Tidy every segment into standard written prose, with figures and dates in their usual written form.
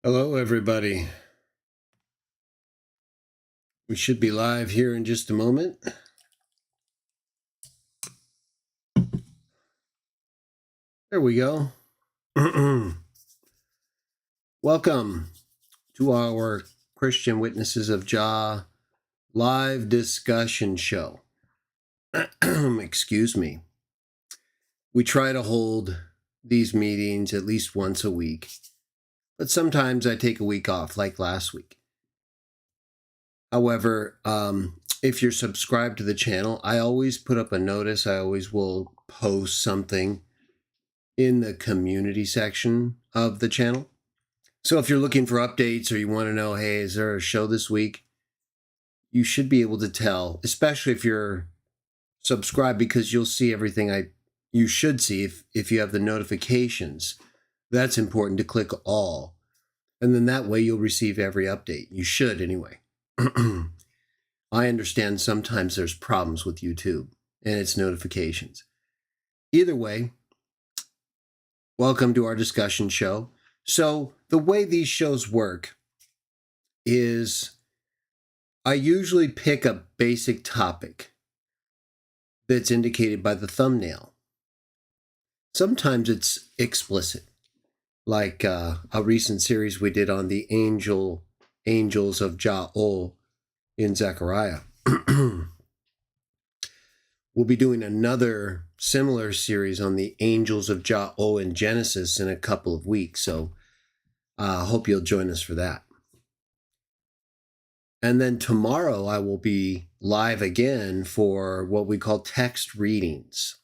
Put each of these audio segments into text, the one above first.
Hello, everybody. We should be live here in just a moment. There we go. Welcome to our Christian Witnesses of Jah live discussion show. Excuse me. We try to hold these meetings at least once a week, but sometimes I take a week off, like last week. However, if you're subscribed to the channel, I always put up a notice. I always will post something in the community section of the channel. So if you're looking for updates or you want to know, hey, is there a show this week? You should be able to tell, especially if you're subscribed, because you'll see everything you should see if you have the notifications. That's important to click all. And then that way you'll receive every update. You should anyway. I understand sometimes there's problems with YouTube and its notifications. Either way, welcome to our discussion show. So the way these shows work is I usually pick a basic topic that's indicated by the thumbnail. Sometimes it's explicit, like a recent series we did on the angels of Jah in Zechariah. We'll be doing another similar series on the angels of Jah in Genesis in a couple of weeks. So I hope you'll join us for that. And then tomorrow I will be live again for what we call text readings,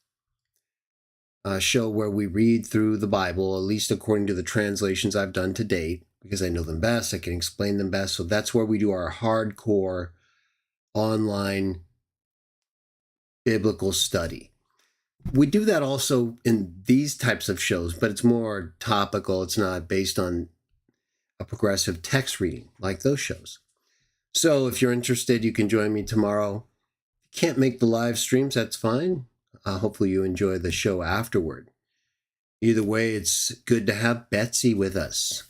a show where we read through the Bible, at least according to the translations I've done to date, because I know them best, I can explain them best. So that's where we do our hardcore online biblical study. We do that also in these types of shows, but it's more topical. It's not based on a progressive text reading like those shows. So if you're interested, you can join me tomorrow. If you can't make the live streams, that's fine. Hopefully you enjoy the show afterward. Either way, it's good to have Betsy with us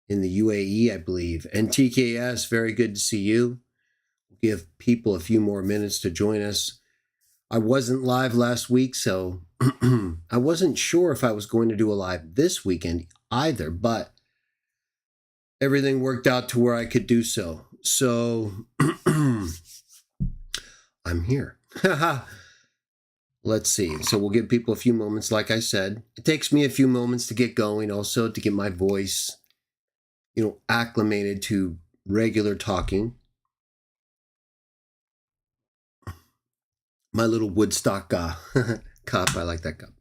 in the UAE, I believe. And TKS, very good to see you. Give people a few more minutes to join us. I wasn't live last week, so I wasn't sure if I was going to do a live this weekend either, but everything worked out to where I could do so. So I'm here. Let's see. So we'll give people a few moments, like I said. It takes me a few moments to get going, also to get my voice, acclimated to regular talking. My little Woodstock cup. I like that cup.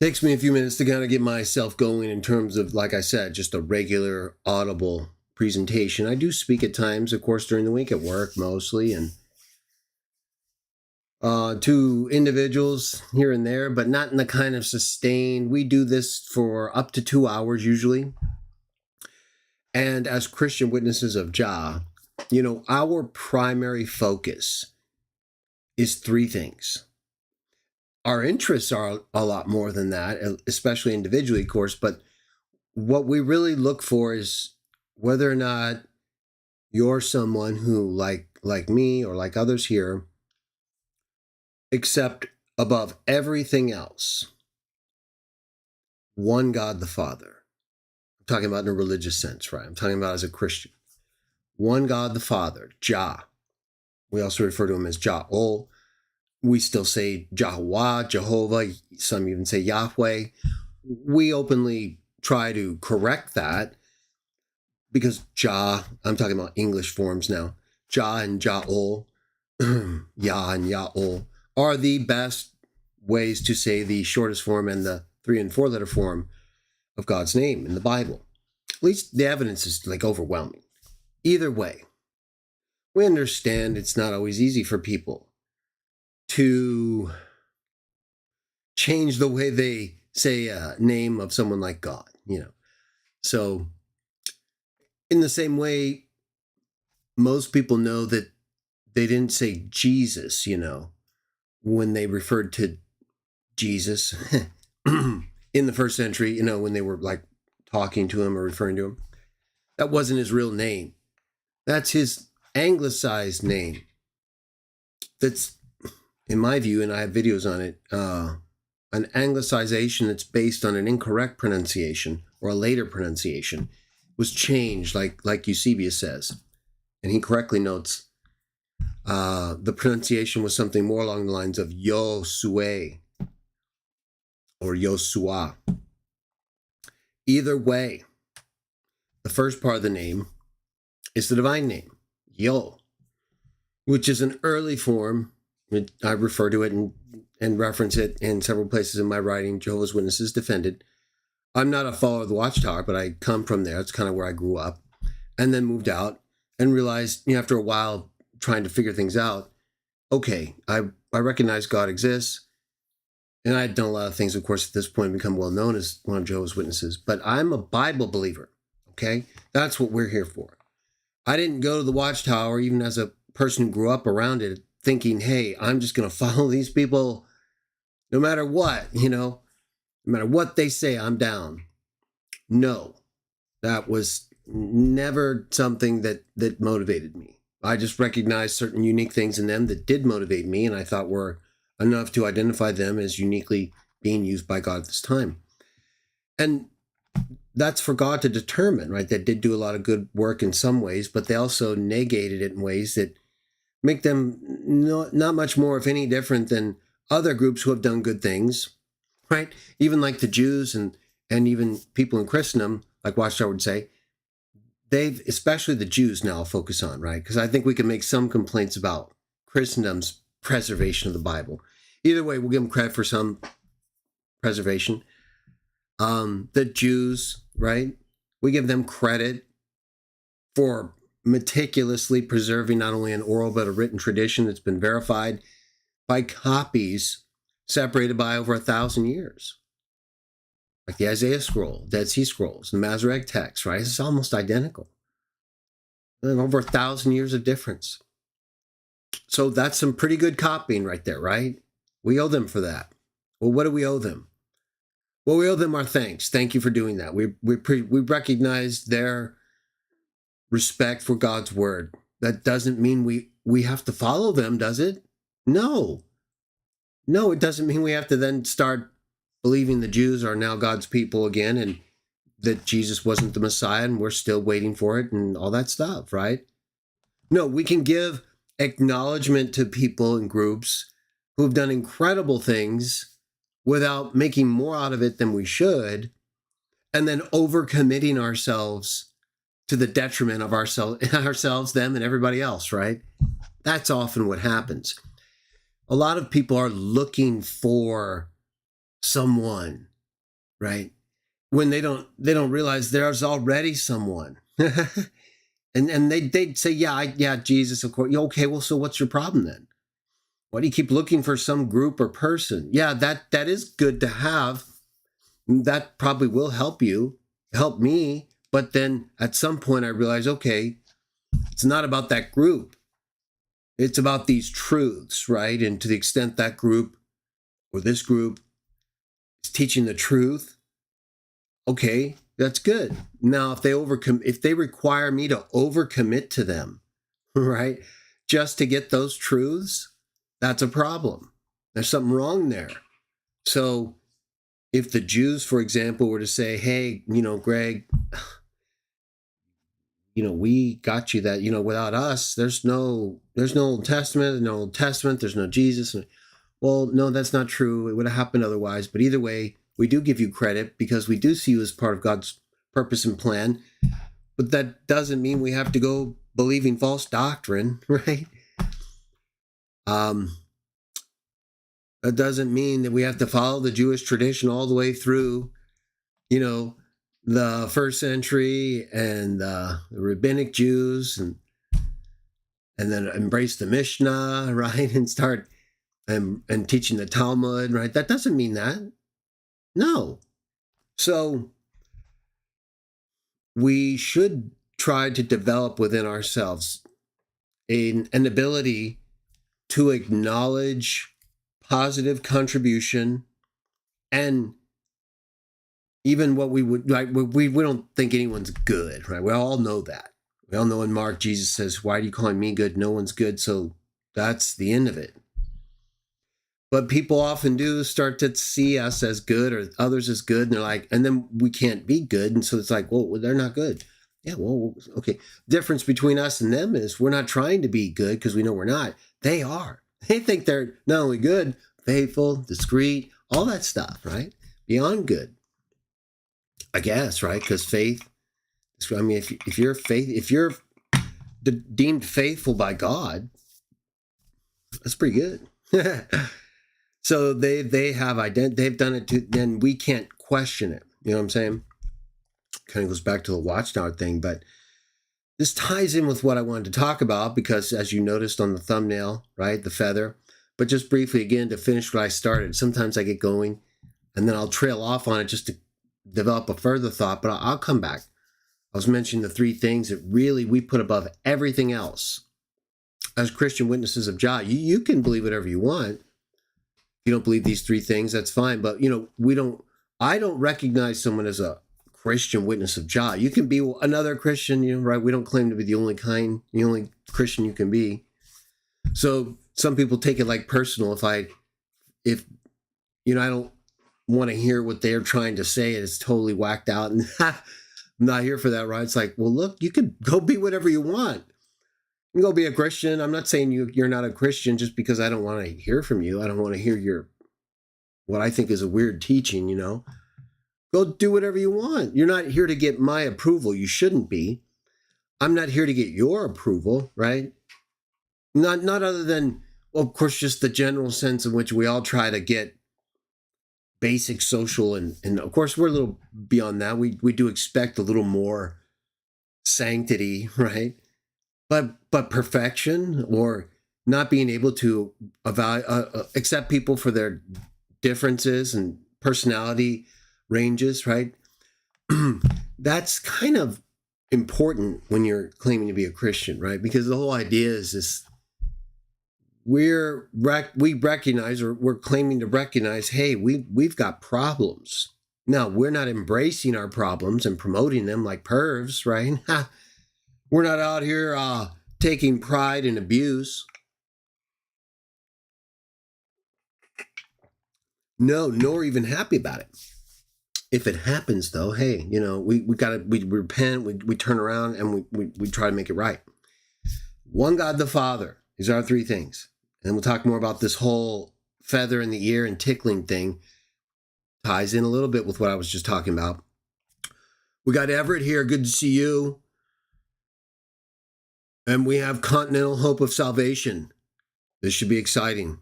Takes me a few minutes to kind of get myself going in terms of, like I said, just a regular audible presentation. I do speak at times, of course, during the week at work mostly, and to individuals here and there, but not in the kind of sustained. We do this for up to 2 hours usually. And as Christian Witnesses of Jah, our primary focus is three things. Our interests are a lot more than that, especially individually, of course, but what we really look for is whether or not you're someone who, like me or like others here, accept above everything else one God the Father. I'm talking about in a religious sense, right? I'm talking about as a Christian. One God the Father, Jah. We also refer to him as Jah-ol. We still say Jehovah, Jehovah. Some even say Yahweh. We openly try to correct that because Jah, I'm talking about English forms now, Jah and Jah-ol, Yah and Yah-ol, are the best ways to say the shortest form and the 3 and 4 letter form of God's name in the Bible. At least the evidence is overwhelming. Either way, we understand it's not always easy for people to change the way they say a name of someone like God, So in the same way, most people know that they didn't say Jesus, when they referred to Jesus in the first century, when they were talking to him or referring to him. That wasn't his real name. That's his anglicized name. That's, in my view, and I have videos on it, an anglicization that's based on an incorrect pronunciation or a later pronunciation was changed, like Eusebius says. And he correctly notes the pronunciation was something more along the lines of Yosue or Yosua. Either way, the first part of the name is the divine name, Yo, which is an early form. I refer to it and reference it in several places in my writing. Jehovah's Witnesses defended. I'm not a follower of the Watchtower, but I come from there. It's kind of where I grew up, and then moved out and realized, after a while trying to figure things out, okay, I recognize God exists. And I had done a lot of things, of course, at this point, become well known as one of Jehovah's Witnesses. But I'm a Bible believer, okay? That's what we're here for. I didn't go to the Watchtower, even as a person who grew up around it, thinking, hey, I'm just going to follow these people no matter what, no matter what they say, I'm down. No, that was never something that motivated me. I just recognized certain unique things in them that did motivate me, and I thought were enough to identify them as uniquely being used by God at this time. And that's for God to determine, right? They did do a lot of good work in some ways, but they also negated it in ways that make them not much more, if any, different than other groups who have done good things, right? Even like the Jews and even people in Christendom, like Watchtower would say, they've, especially the Jews now, focus on, right? Because I think we can make some complaints about Christendom's preservation of the Bible. Either way, we'll give them credit for some preservation. The Jews, right? We give them credit for meticulously preserving not only an oral but a written tradition that's been verified by copies separated by over 1,000 years. Like the Isaiah scroll, Dead Sea Scrolls, the Masoretic text, right? It's almost identical. Over 1,000 years of difference. So that's some pretty good copying right there, right? We owe them for that. Well, what do we owe them? Well, we owe them our thanks. Thank you for doing that. We recognize their respect for God's word. That doesn't mean we have to follow them, does it? No. No, it doesn't mean we have to then start believing the Jews are now God's people again and that Jesus wasn't the Messiah and we're still waiting for it and all that stuff, right? No, we can give acknowledgement to people and groups who have done incredible things without making more out of it than we should, and then overcommitting ourselves to the detriment of ourselves, them, and everybody else, right? That's often what happens. A lot of people are looking for someone, right? When they don't realize there's already someone. and they'd say, yeah, Jesus, of course. Okay, well, so what's your problem then? Why do you keep looking for some group or person? Yeah, that is good to have. That probably will help me. But then at some point I realized, okay, it's not about that group. It's about these truths, right? And to the extent that group or this group is teaching the truth, okay, that's good. Now, if they require me to overcommit to them, right, just to get those truths, that's a problem. There's something wrong there. So if the Jews, for example, were to say, hey, Greg, we got you that, without us, there's no Old Testament, there's no Jesus. Well, no, that's not true. It would have happened otherwise. But either way, we do give you credit because we do see you as part of God's purpose and plan. But that doesn't mean we have to go believing false doctrine, right? That doesn't mean that we have to follow the Jewish tradition all the way through, the first century and the rabbinic Jews and then embrace the Mishnah, right? And start and teaching the Talmud, right? That doesn't mean that. No. So we should try to develop within ourselves an ability to acknowledge positive contribution and even what we would like, we don't think anyone's good, right? We all know that. We all know in Mark, Jesus says, "Why are you calling me good? No one's good." So that's the end of it. But people often do start to see us as good or others as good, and they're like, and then we can't be good, and so it's like, well, they're not good. Yeah, well, okay. Difference between us and them is we're not trying to be good because we know we're not. They are. They think they're not only good, faithful, discreet, all that stuff, right? Beyond good, I guess, right? Because faith. I mean, if you're deemed faithful by God, that's pretty good. So they've done it to, then we can't question it. You know what I'm saying? Kind of goes back to the watchtower thing, but this ties in with what I wanted to talk about because, as you noticed on the thumbnail, right, the feather. But just briefly again to finish what I started. Sometimes I get going, and then I'll trail off on it just to develop a further thought. But I'll come back. I was mentioning the three things that really we put above everything else as Christian witnesses of Jah. You can believe whatever you want. If you don't believe these three things, that's fine. But I don't recognize someone as a Christian witness of Jah. You can be another Christian, right? We don't claim to be the only Christian you can be. So some people take it like personal. If I don't want to hear what they're trying to say, it's totally whacked out, and I'm not here for that, right? It's like, well, look, you can go be whatever you want. You can go be a Christian. I'm not saying you're not a Christian just because I don't want to hear from you. I don't want to hear what I think is a weird teaching, Go do whatever you want. You're not here to get my approval. You shouldn't be. I'm not here to get your approval, right? Not other than, well, of course, just the general sense in which we all try to get basic social, and of course, we're a little beyond that. We do expect a little more sanctity, right? But perfection or not being able to accept people for their differences and personality ranges, right? That's kind of important when you're claiming to be a Christian, right? Because the whole idea is this: we recognize, or we're claiming to recognize, hey, we've got problems. Now, we're not embracing our problems and promoting them like pervs, right? We're not out here taking pride in abuse. No, nor even happy about it. If it happens, though, hey, we repent, we turn around, and we try to make it right. One God the Father. These are our three things. And we'll talk more about this whole feather in the ear and tickling thing. Ties in a little bit with what I was just talking about. We got Everett here. Good to see you. And we have Continental Hope of Salvation. This should be exciting.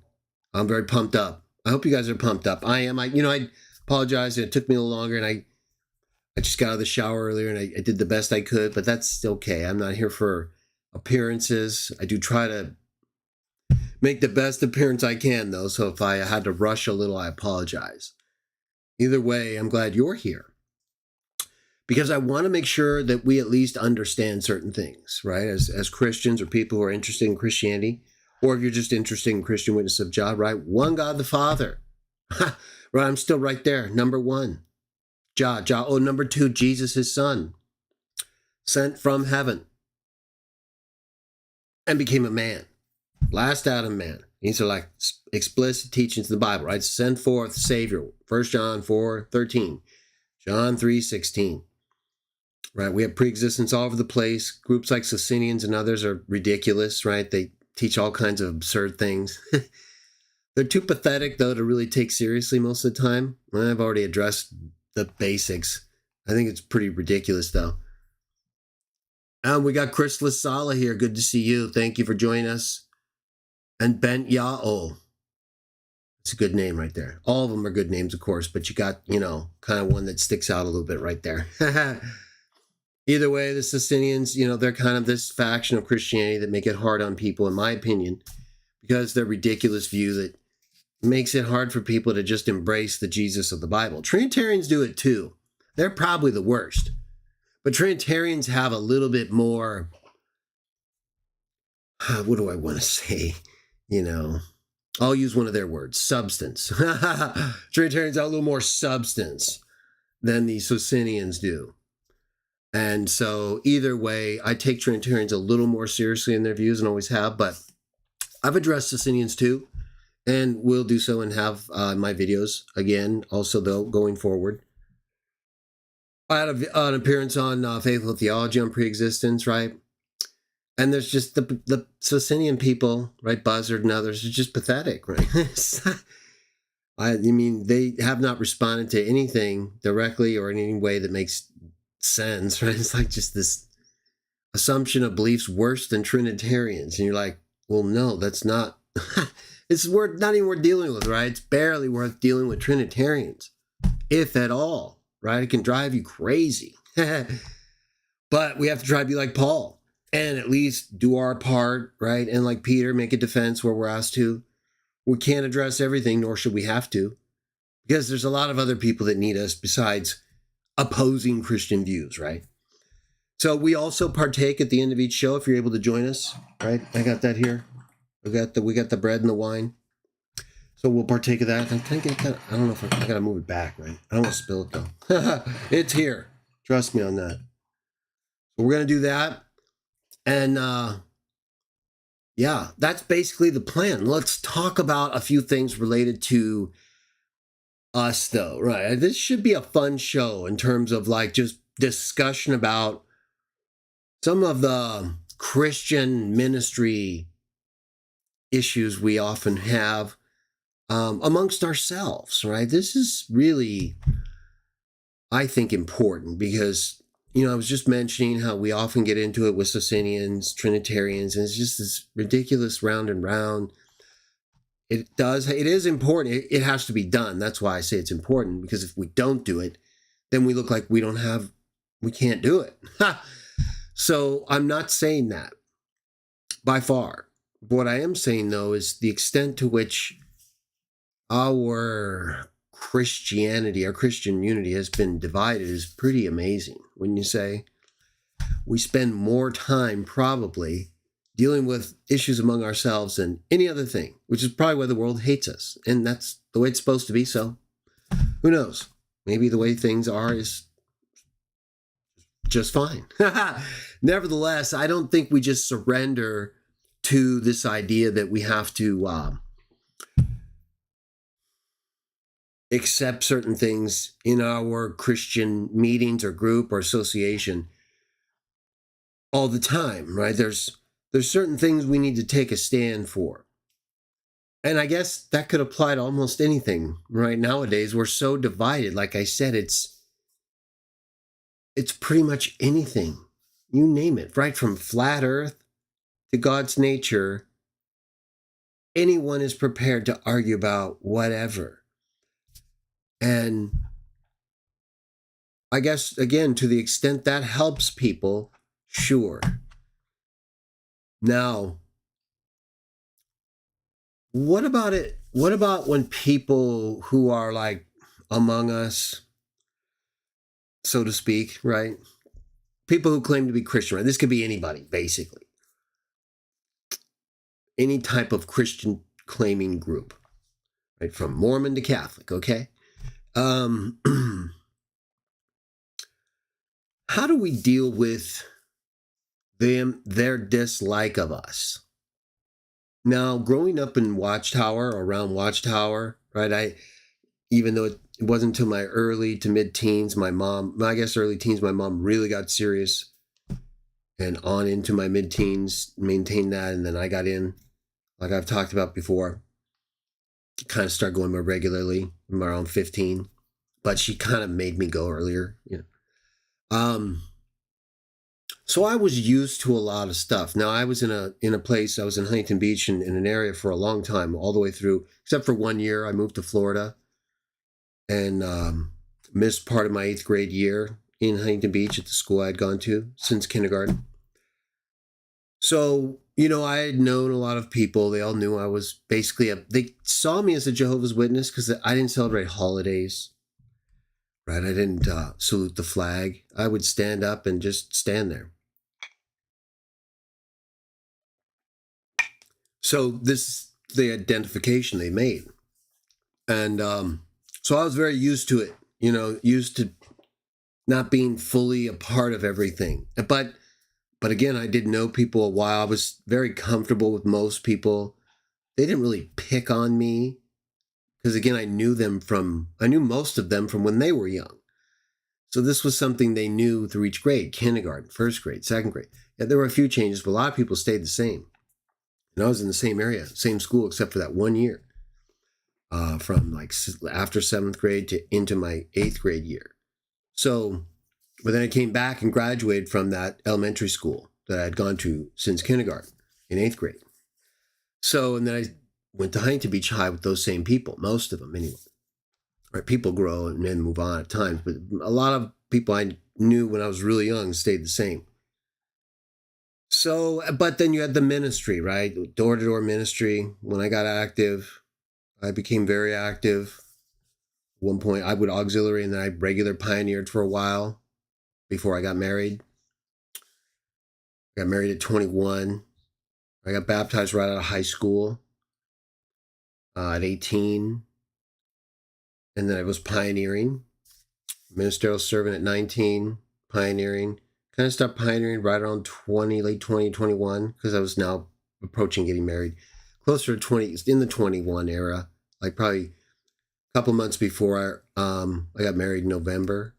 I'm very pumped up. I hope you guys are pumped up. I am. I apologize. It took me a little longer, and I just got out of the shower earlier, and I did the best I could, but that's okay. I'm not here for appearances. I do try to make the best appearance I can, though, so if I had to rush a little, I apologize. Either way, I'm glad you're here, because I want to make sure that we at least understand certain things, right? As Christians or people who are interested in Christianity, or if you're just interested in Christian Witness of Jah, right? One God the Father. Right, I'm still right there. Number one, Jah. Oh, number two, Jesus, his son, sent from heaven and became a man. Last Adam man. These are like explicit teachings in the Bible, right? Send forth Savior. 1 John 4:13. John 3:16. Right? We have preexistence all over the place. Groups like Socinians and others are ridiculous, right? They teach all kinds of absurd things. They're too pathetic, though, to really take seriously most of the time. I've already addressed the basics. I think it's pretty ridiculous, though. We got Chris Lasala here. Good to see you. Thank you for joining us. And Bent Ya'ol. It's a good name right there. All of them are good names, of course, but you got, kind of one that sticks out a little bit right there. Either way, the Socinians, they're kind of this faction of Christianity that make it hard on people, in my opinion, because their ridiculous view that makes it hard for people to just embrace the Jesus of the Bible. Trinitarians do it too. They're probably the worst. But Trinitarians have a little bit more, what do I want to say? I'll use one of their words, substance. Trinitarians have a little more substance. than the Socinians do. And so either way, I take Trinitarians a little more seriously in their views and always have, but I've addressed Socinians too, and will do so and have my videos again, also though, going forward. I had an appearance on Faithful Theology on Preexistence, right? And there's just the Socinian people, right? Buzzard and others are just pathetic, right? I mean, they have not responded to anything directly or in any way that makes sense, right? It's like just this assumption of beliefs worse than Trinitarians. And you're like, well, no, that's not, it's not even worth dealing with, right? It's barely worth dealing with Trinitarians, if at all, right? It can drive you crazy. But we have to try to be like Paul and at least do our part, right? And like Peter, make a defense where we're asked to. We can't address everything, nor should we have to, because there's a lot of other people that need us besides opposing Christian views, right? So we also partake at the end of each show if you're able to join us, right? I got that here. We got the bread and the wine. So we'll partake of that. I think I don't know if I gotta move it back, right? I don't want to spill it though. It's here. Trust me on that. So we're gonna do that. And yeah, that's basically the plan. Let's talk about a few things related to us though, right? This should be a fun show in terms of like just discussion about some of the Christian ministry issues we often have amongst ourselves, right? This is really, I think, important because, I was just mentioning how we often get into it with Socinians, Trinitarians, and it's just this ridiculous round and round. It is important. It has to be done. That's why I say it's important, because if we don't do it, then we look like we can't do it. So I'm not saying that by far. What I am saying, though, is the extent to which our Christianity, our Christian unity has been divided is pretty amazing. Wouldn't you say? We spend more time probably dealing with issues among ourselves than any other thing, which is probably why the world hates us. And that's the way it's supposed to be. So who knows? Maybe the way things are is just fine. Nevertheless, I don't think we just surrender to this idea that we have to accept certain things in our Christian meetings or group or association all the time, right? There's certain things we need to take a stand for. And I guess that could apply to almost anything, right? Nowadays, we're so divided. Like I said, it's pretty much anything. You name it, right? From flat earth to God's nature, anyone is prepared to argue about whatever. And I guess, again, to the extent that helps people, sure. Now, what about it? What about when people who are like among us, so to speak, right? People who claim to be Christian, right? This could be anybody, basically. Any type of Christian claiming group, right? From Mormon to Catholic, okay? How do we deal with their dislike of us? Now, growing up in Watchtower, around Watchtower, right? Even though it wasn't until my early to mid-teens, my mom really got serious, and on into my mid-teens, maintained that, and then I got in, like I've talked about before, kind of started going more regularly around 15, but she kind of made me go earlier, So I was used to a lot of stuff. Now I was in a place, I was in Huntington Beach in an area for a long time, all the way through, except for 1 year. I moved to Florida and missed part of my 8th grade year in Huntington Beach at the school I'd gone to since kindergarten. So, I had known a lot of people. They all knew I was basically they saw me as a Jehovah's Witness because I didn't celebrate holidays, right? I didn't salute the flag. I would stand up and just stand there. So this is the identification they made. And so I was very used to it. used to not being fully a part of everything. But again, I did know people a while. I was very comfortable with most people. They didn't really pick on me because, again, I knew most of them from when they were young. So this was something they knew through each grade: kindergarten, first grade, second grade. Yeah, there were a few changes, but a lot of people stayed the same. And I was in the same area, same school, except for that 1 year, from like after seventh grade to into my eighth grade year. So, but then I came back and graduated from that elementary school that I had gone to since kindergarten in eighth grade. So, and then I went to Huntington Beach High with those same people, most of them anyway. Right, people grow and then move on at times, but a lot of people I knew when I was really young stayed the same. So, but then you had the ministry, right? Door-to-door ministry. When I got active, I became very active. At one point, I would auxiliary and then I regular pioneered for a while before I got married. I got married at 21. I got baptized right out of high school at 18. And then I was pioneering, ministerial servant at 19, pioneering. Kind of stopped pioneering right around 20, late 2021, because I was now approaching getting married. Closer to 20, in the 21 era, like probably a couple months before I got married in November.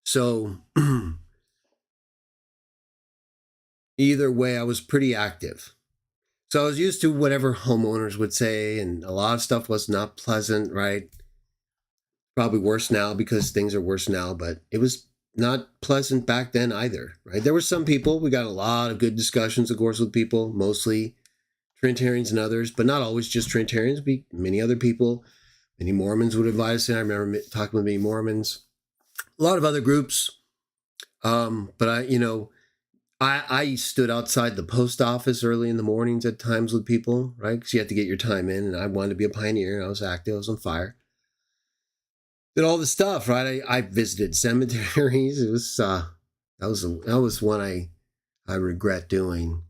So either way, I was pretty active. So I was used to whatever homeowners would say, and a lot of stuff was not pleasant, right? Probably worse now because things are worse now, but it was not pleasant back then either, right? There were some people, we got a lot of good discussions, of course, with people, mostly Trinitarians and others, but not always just Trinitarians, many other people. Many Mormons would invite us in. I remember talking with many Mormons, a lot of other groups. But I stood outside the post office early in the mornings at times with people, right? Because you had to get your time in, and I wanted to be a pioneer, and I was active, I was on fire. Did all the stuff, right? I visited cemeteries. It was that was one I regret doing.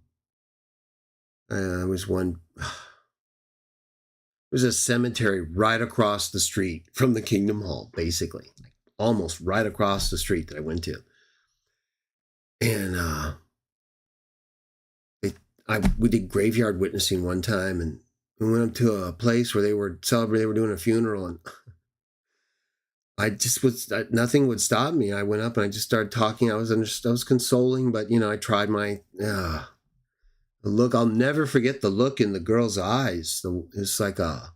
It was one. There was a cemetery right across the street from the Kingdom Hall, basically, almost right across the street that I went to, and we did graveyard witnessing one time, and we went up to a place where they were celebrating. They were doing a funeral, and nothing would stop me. I went up and I just started talking. I was consoling, but I tried my the look. I'll never forget the look in the girl's eyes. It's like a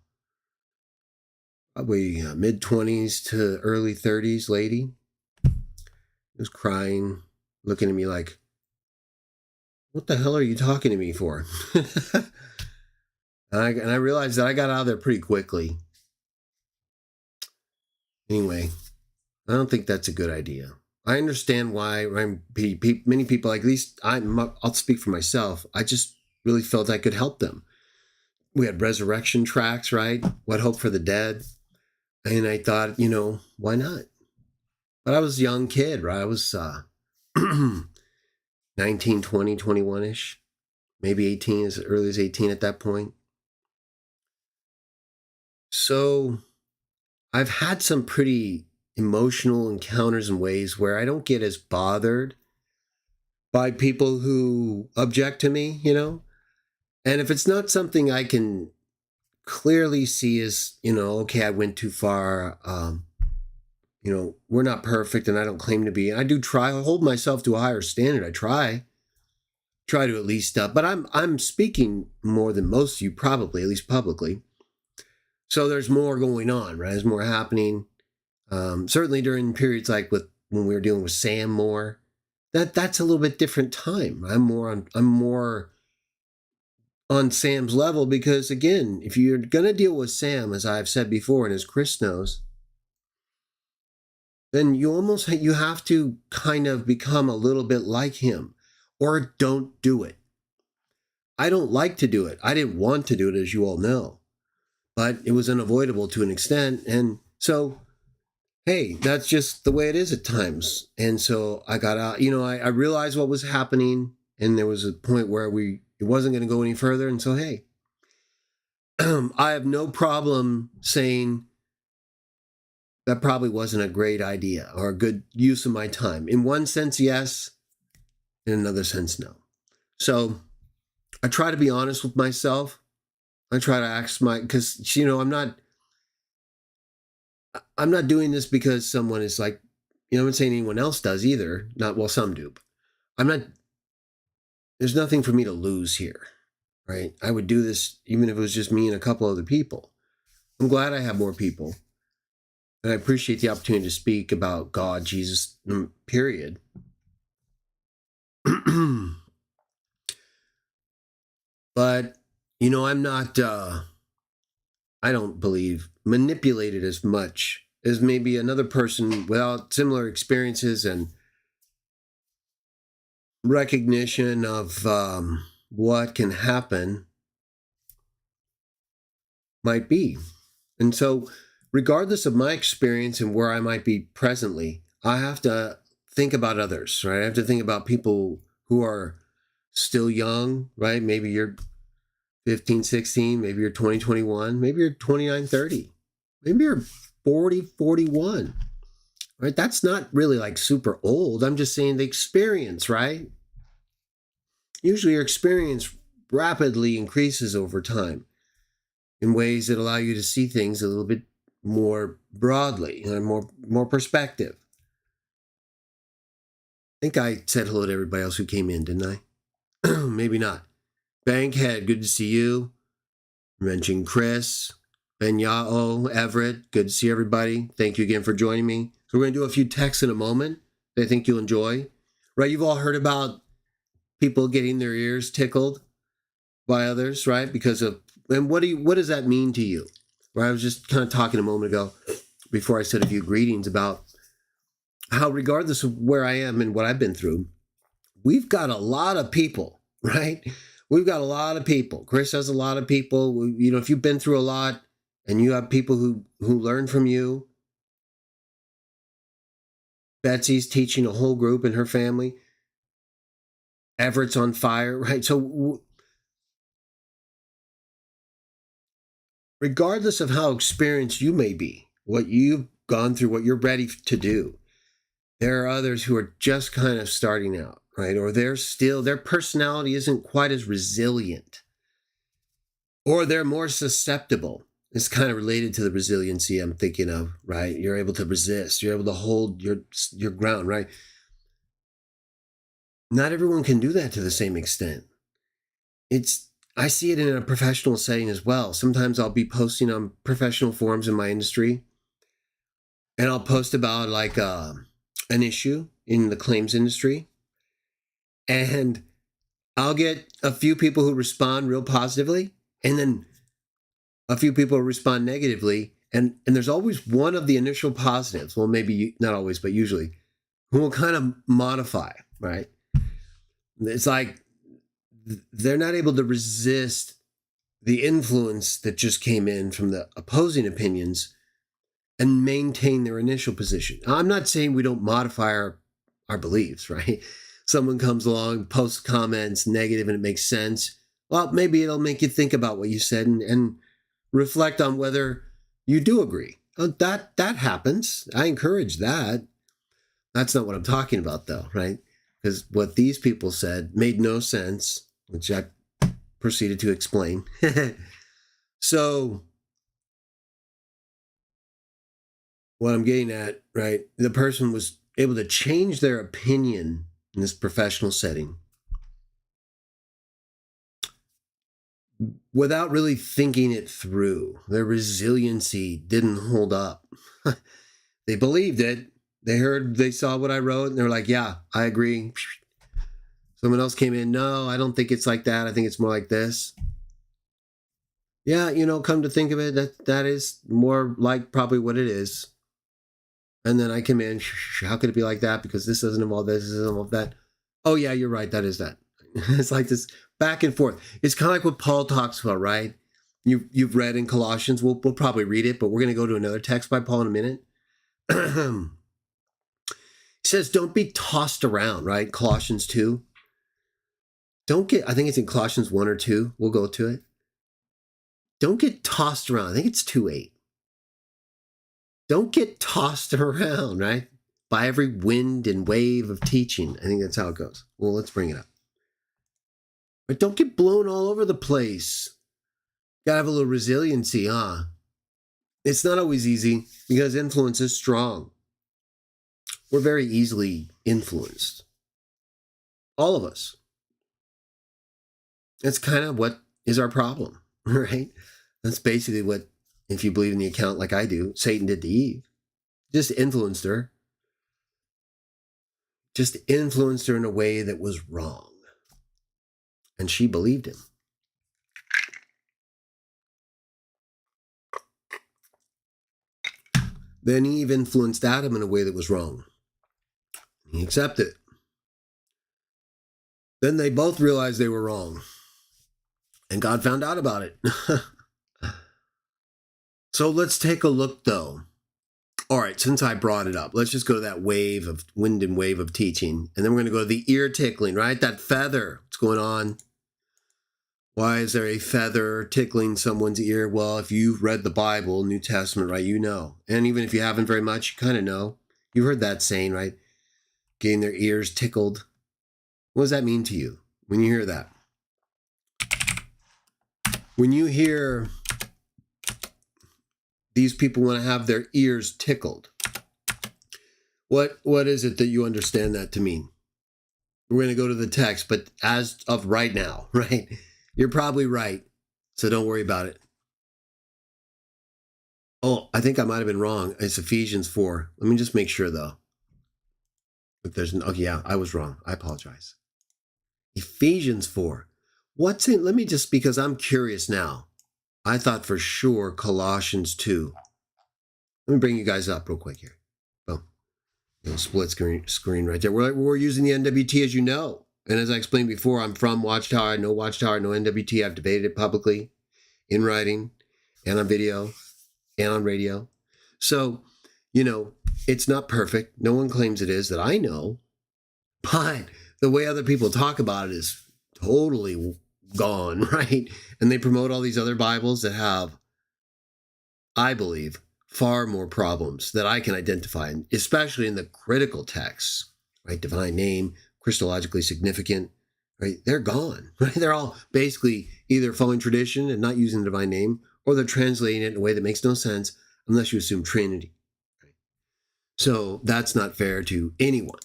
probably mid-20s to early 30s lady. Was crying, looking at me like, "What the hell are you talking to me for?" and I realized that I got out of there pretty quickly. Anyway, I don't think that's a good idea. I understand why many people, like, at least I'll speak for myself. I just really felt I could help them. We had resurrection tracts, right? What hope for the dead? And I thought, why not? But I was a young kid, right? I was 19, 20, 21-ish, maybe 18, as early as 18 at that point. So I've had some pretty emotional encounters in ways where I don't get as bothered by people who object to me, And if it's not something I can clearly see as, okay, I went too far, we're not perfect and I don't claim to be. I do try, I hold myself to a higher standard. I try to at least, but I'm speaking more than most of you probably, at least publicly. So there's more going on, right? There's more happening. Certainly during periods like when we were dealing with Sam more, that's a little bit different time. I'm more on Sam's level because, again, if you're going to deal with Sam, as I've said before, and as Chris knows, then you have to kind of become a little bit like him, or don't do it. I don't like to do it. I didn't want to do it, as you all know, but it was unavoidable to an extent. And so, hey, that's just the way it is at times. And so I got out, I realized what was happening, and there was a point where it wasn't going to go any further. And so, hey, I have no problem saying that probably wasn't a great idea or a good use of my time. In one sense, yes. In another sense, no. So I try to be honest with myself. I try to ask because I'm not doing this because someone is like, I'm not saying anyone else does either. Not well, some do. But I'm not. There's nothing for me to lose here, right? I would do this even if it was just me and a couple other people. I'm glad I have more people, and I appreciate the opportunity to speak about God, Jesus, period. But I'm not. I don't believe manipulated as much as maybe another person without similar experiences and recognition of what can happen might be. And so, regardless of my experience and where I might be presently, I have to think about others, right? I have to think about people who are still young, right? Maybe you're 15, 16, maybe you're 20, 21, maybe you're 29, 30, maybe you're 40, 41, right? That's not really like super old. I'm just saying the experience, right? Usually your experience rapidly increases over time in ways that allow you to see things a little bit more broadly and more perspective. I think I said hello to everybody else who came in, didn't I? Maybe not. Bankhead, good to see you. Mentioned Chris, Benyao, Everett, good to see everybody. Thank you again for joining me. So we're going to do a few texts in a moment that I think you'll enjoy. Right, you've all heard about people getting their ears tickled by others, right? And what does that mean to you? Right, I was just kind of talking a moment ago before I said a few greetings about how, regardless of where I am and what I've been through, we've got a lot of people, right? We've got a lot of people. Chris has a lot of people. If you've been through a lot and you have people who learn from you, Betsy's teaching a whole group in her family. Everett's on fire, right? So regardless of how experienced you may be, what you've gone through, what you're ready to do, there are others who are just kind of starting out, right? Or their personality isn't quite as resilient, or they're more susceptible. It's kind of related to the resiliency I'm thinking of, right? You're able to resist, you're able to hold your ground, right? Not everyone can do that to the same extent. I see it in a professional setting as well. Sometimes I'll be posting on professional forums in my industry, and I'll post about like an issue in the claims industry, and I'll get a few people who respond real positively, and then a few people respond negatively, and there's always one of the initial positives, well, maybe not always, but usually, who will kind of modify, right? It's like they're not able to resist the influence that just came in from the opposing opinions and maintain their initial position. I'm not saying we don't modify our beliefs, right? Someone comes along, posts comments negative, and it makes sense. Well, maybe it'll make you think about what you said and reflect on whether you do agree. That happens. I encourage that. That's not what I'm talking about, though, right? Because what these people said made no sense, which I proceeded to explain. So what I'm getting at, right? The person was able to change their opinion in this professional setting without really thinking it through. Their resiliency didn't hold up. They believed it. They saw what I wrote, and they're like, yeah, I agree. Someone else came in, no, I don't think it's like that. I think it's more like this. Yeah, come to think of it, that is more like probably what it is. And then I come in, how could it be like that? Because this doesn't involve this doesn't involve that. Oh, yeah, you're right. That is that. It's like this back and forth. It's kind of like what Paul talks about, right? You've read in Colossians. We'll probably read it, but we're going to go to another text by Paul in a minute. He says, don't be tossed around, right? Colossians 2. I think it's in Colossians 1 or 2. We'll go to it. Don't get tossed around. I think it's 2:8. don't get tossed around, right? By every wind and wave of teaching. I think that's how it goes. Well, let's bring it up. But don't get blown all over the place. Gotta have a little resiliency, huh? It's not always easy because influence is strong. We're very easily influenced. All of us. That's kind of what is our problem, right? That's basically what, if you believe in the account like I do, Satan did to Eve. Just influenced her. Just influenced her in a way that was wrong. And she believed him. Then Eve influenced Adam in a way that was wrong. He accepted it. Then they both realized they were wrong. And God found out about it. So let's take a look, though. All right, since I brought it up, let's just go to that wind and wave of teaching. And then we're going to go to the ear-tickling, right? That feather. What's going on? Why is there a feather tickling someone's ear? Well, if you've read the Bible, New Testament, right, you know. And even if you haven't very much, you kind of know. You've heard that saying, right? Getting their ears tickled. What does that mean to you when you hear that? When you hear these people want to have their ears tickled, what is it that you understand that to mean? We're going to go to the text, but as of right now, right? You're probably right, so don't worry about it. Oh, I think I might have been wrong. It's Ephesians 4. Let me just make sure, though. If there's oh, yeah, I was wrong. I apologize. Ephesians 4. What's in? Let me just, because I'm curious now. I thought for sure Colossians 2. Let me bring you guys up real quick here. Boom. Split screen right there. We're using the NWT, as you know. And as I explained before, I'm from Watchtower. No Watchtower, no NWT. I've debated it publicly, in writing, and on video, and on radio. So, it's not perfect. No one claims it is that I know. But the way other people talk about it is totally gone, right? And they promote all these other Bibles that have, I believe, far more problems that I can identify, especially in the critical texts, right? Divine name, Christologically significant, right? They're gone, right? They're all basically either following tradition and not using the divine name, or they're translating it in a way that makes no sense unless you assume Trinity. Right? So that's not fair to anyone.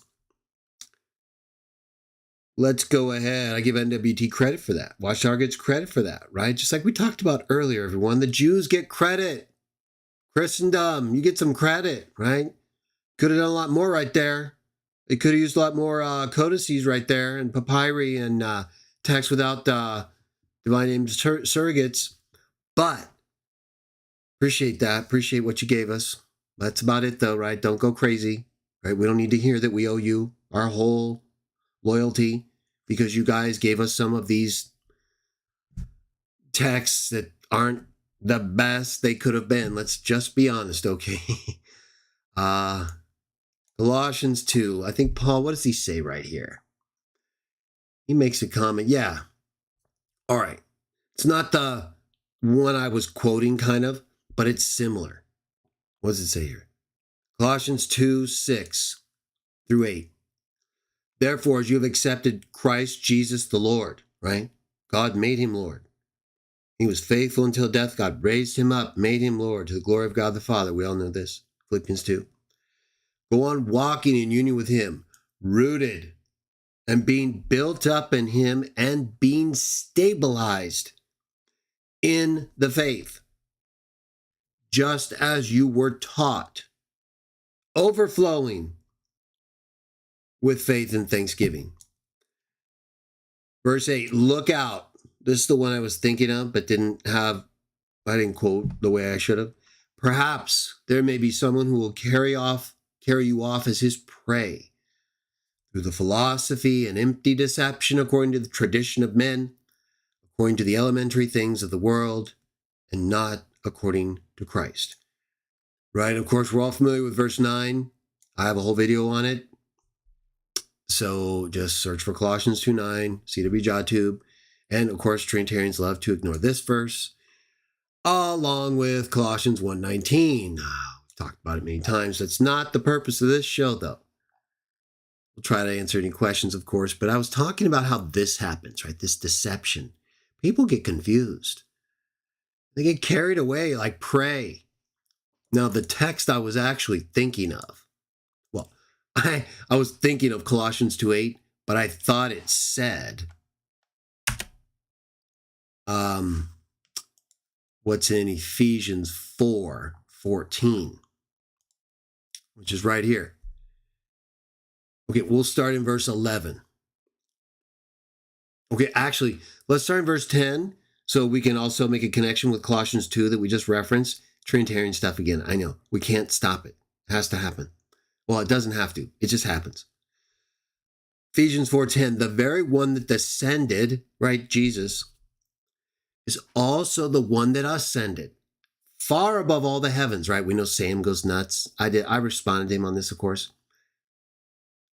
Let's go ahead. I give NWT credit for that. Watchtower gets credit for that, right? Just like we talked about earlier, everyone. The Jews get credit. Christendom, you get some credit, right? Could have done a lot more right there. They could have used a lot more codices right there and papyri and text without divine name surrogates. But appreciate that. Appreciate what you gave us. That's about it, though, right? Don't go crazy, right? We don't need to hear that we owe you our whole loyalty because you guys gave us some of these texts that aren't the best they could have been. Let's just be honest, okay? Colossians 2. I think Paul, what does he say right here? He makes a comment. Yeah. All right. It's not the one I was quoting, kind of, but it's similar. What does it say here? Colossians 2, 6 through 8. Therefore, as you have accepted Christ Jesus the Lord, right? God made him Lord. He was faithful until death. God raised him up, made him Lord to the glory of God the Father. We all know this. Philippians 2. Go on walking in union with him, rooted and being built up in him and being stabilized in the faith, just as you were taught, overflowing with faith and thanksgiving. Verse 8, look out. This is the one I was thinking of, but I didn't quote the way I should have. Perhaps there may be someone who will carry you off as his prey through the philosophy and empty deception according to the tradition of men, according to the elementary things of the world, and not according to Christ. Right? Of course, we're all familiar with verse 9. I have a whole video on it. So just search for Colossians 2:9, CW JahTube. And of course, Trinitarians love to ignore this verse, along with Colossians 1:19. Talked about it many times. That's not the purpose of this show, though. We'll try to answer any questions, of course, but I was talking about how this happens, right? This deception. People get confused. They get carried away like prey. Now, the text I was actually thinking of, well, I was thinking of Colossians 2:8, but I thought it said, what's in Ephesians 4:14, which is right here. Okay, we'll start in verse 11. Okay, actually, let's start in verse 10 so we can also make a connection with Colossians 2 that we just referenced. Trinitarian stuff again. I know. We can't stop it. It has to happen. Well, it doesn't have to. It just happens. Ephesians 4:10, the very one that descended, right, Jesus, is also the one that ascended far above all the heavens, right? We know Sam goes nuts. I responded to him on this, of course.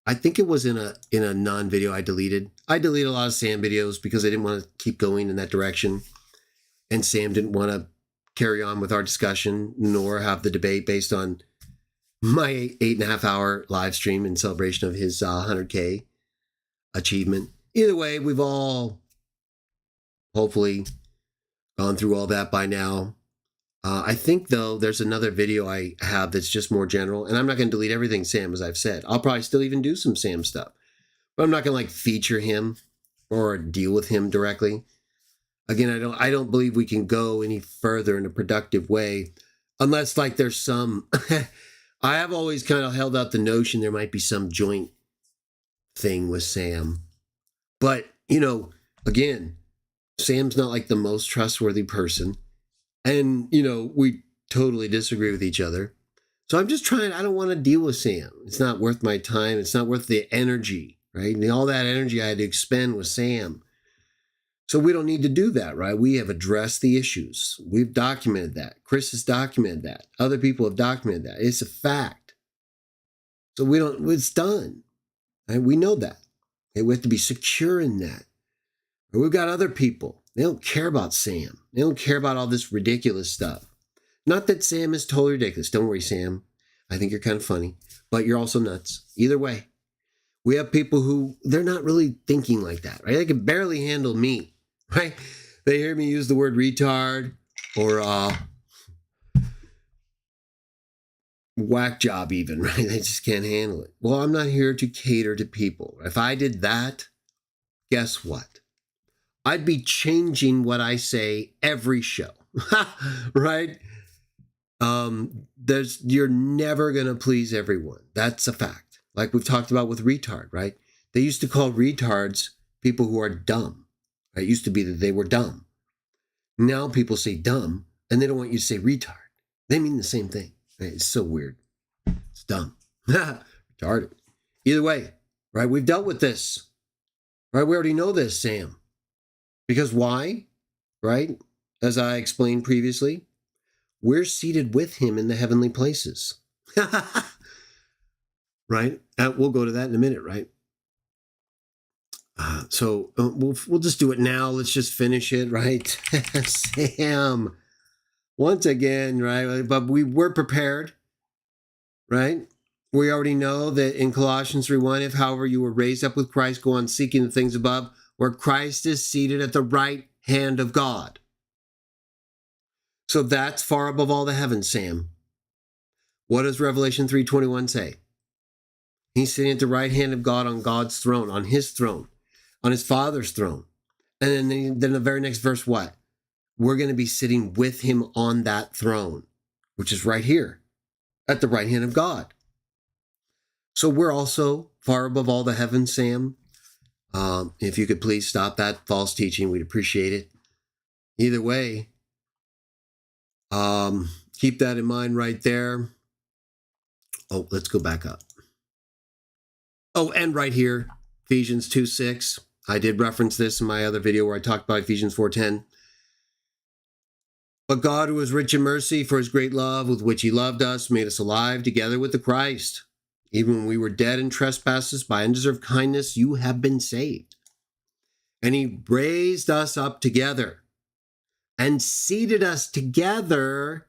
I think it was in a non-video I deleted. I deleted a lot of Sam videos because I didn't want to keep going in that direction. And Sam didn't want to carry on with our discussion nor have the debate based on my 8.5-hour live stream in celebration of his 100K achievement. Either way, we've all hopefully gone through all that by now. I think, though, there's another video I have that's just more general, and I'm not going to delete everything Sam, as I've said. I'll probably still even do some Sam stuff, but I'm not going to feature him or deal with him directly. Again, I don't believe we can go any further in a productive way unless there's some. I have always kind of held out the notion there might be some joint thing with Sam, but again, Sam's not the most trustworthy person. And, we totally disagree with each other. So I'm just trying, I don't want to deal with Sam. It's not worth my time. It's not worth the energy, right? And all that energy I had to expend with Sam. So we don't need to do that, right? We have addressed the issues. We've documented that. Chris has documented that. Other people have documented that. It's a fact. So it's done. Right? We know that. Okay? We have to be secure in that. But we've got other people. They don't care about Sam. They don't care about all this ridiculous stuff. Not that Sam is totally ridiculous. Don't worry, Sam. I think you're kind of funny, but you're also nuts. Either way, we have people who, they're not really thinking like that, right? They can barely handle me, right? They hear me use the word retard or whack job even, right? They just can't handle it. Well, I'm not here to cater to people. If I did that, guess what? I'd be changing what I say every show, right? You're never going to please everyone. That's a fact. Like we've talked about with retard, right? They used to call retards people who are dumb. It used to be that they were dumb. Now people say dumb, and they don't want you to say retard. They mean the same thing. Right? It's so weird. It's dumb. Retarded. Either way, right? We've dealt with this. Right? We already know this, Sam. Because why? Right? As I explained previously, we're seated with him in the heavenly places. Right? We'll go to that in a minute, right? So we'll just do it now. Let's just finish it, right? Sam, once again, right? But we were prepared, right? We already know that in Colossians 3:1, if however you were raised up with Christ, go on seeking the things above, where Christ is seated at the right hand of God. So that's far above all the heavens, Sam. What does Revelation 3:21 say? He's sitting at the right hand of God on God's throne, on his throne, on his Father's throne. And then the very next verse, what? We're going to be sitting with him on that throne, which is right here at the right hand of God. So we're also far above all the heavens, Sam. If you could please stop that false teaching, we'd appreciate it. Either way, keep that in mind right there. Oh, let's go back up. Oh, and right here, Ephesians 2:6. I did reference this in my other video where I talked about Ephesians 4:10. But God, who is rich in mercy, for his great love with which he loved us, made us alive together with the Christ. Even when we were dead in trespasses, by undeserved kindness, you have been saved. And he raised us up together and seated us together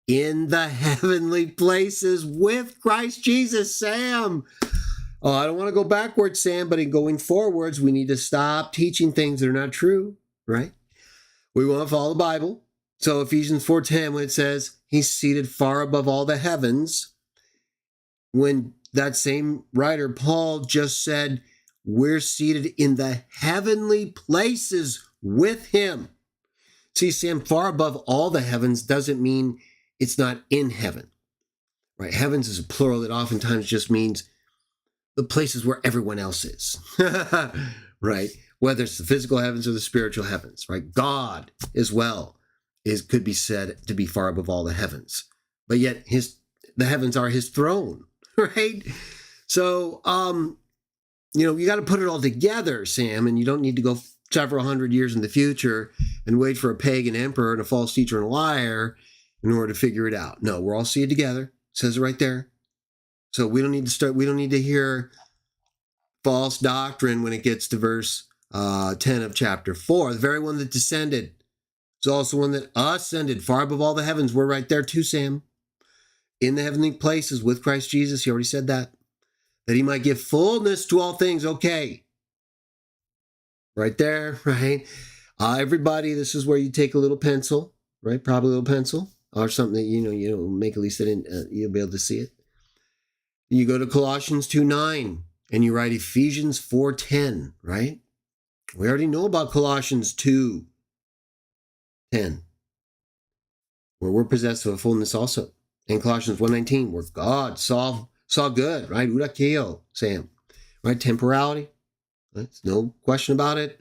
in the heavenly places with Christ Jesus, Sam. Oh, I don't want to go backwards, Sam, but in going forwards, we need to stop teaching things that are not true, right? We want to follow the Bible. So Ephesians 4:10, when it says he's seated far above all the heavens, when that same writer, Paul, just said we're seated in the heavenly places with him. See, Sam, far above all the heavens doesn't mean it's not in heaven, right? Heavens is a plural that oftentimes just means the places where everyone else is, right? Whether it's the physical heavens or the spiritual heavens, right? God as well could be said to be far above all the heavens, but yet the heavens are his throne, right? So, you got to put it all together, Sam, and you don't need to go several hundred years in the future and wait for a pagan emperor and a false teacher and a liar in order to figure it out. No, we're all seated together. It says it right there. So we don't need to hear false doctrine when it gets to verse 10 of chapter 4. The very one that descended is also one that ascended far above all the heavens. We're right there too, Sam. In the heavenly places with Christ Jesus. He already said that he might give fullness to all things. Okay. Right there, right? Everybody, this is where you take a little pencil, right? Probably a little pencil or something that, you make at least you'll be able to see it. You go to Colossians 2:9 and you write Ephesians 4:10, right? We already know about Colossians 2:10, where we're possessed of a fullness also. And Colossians 1:19, where God saw good, right? Udakeo, Sam, right? Temporality, right? There's no question about it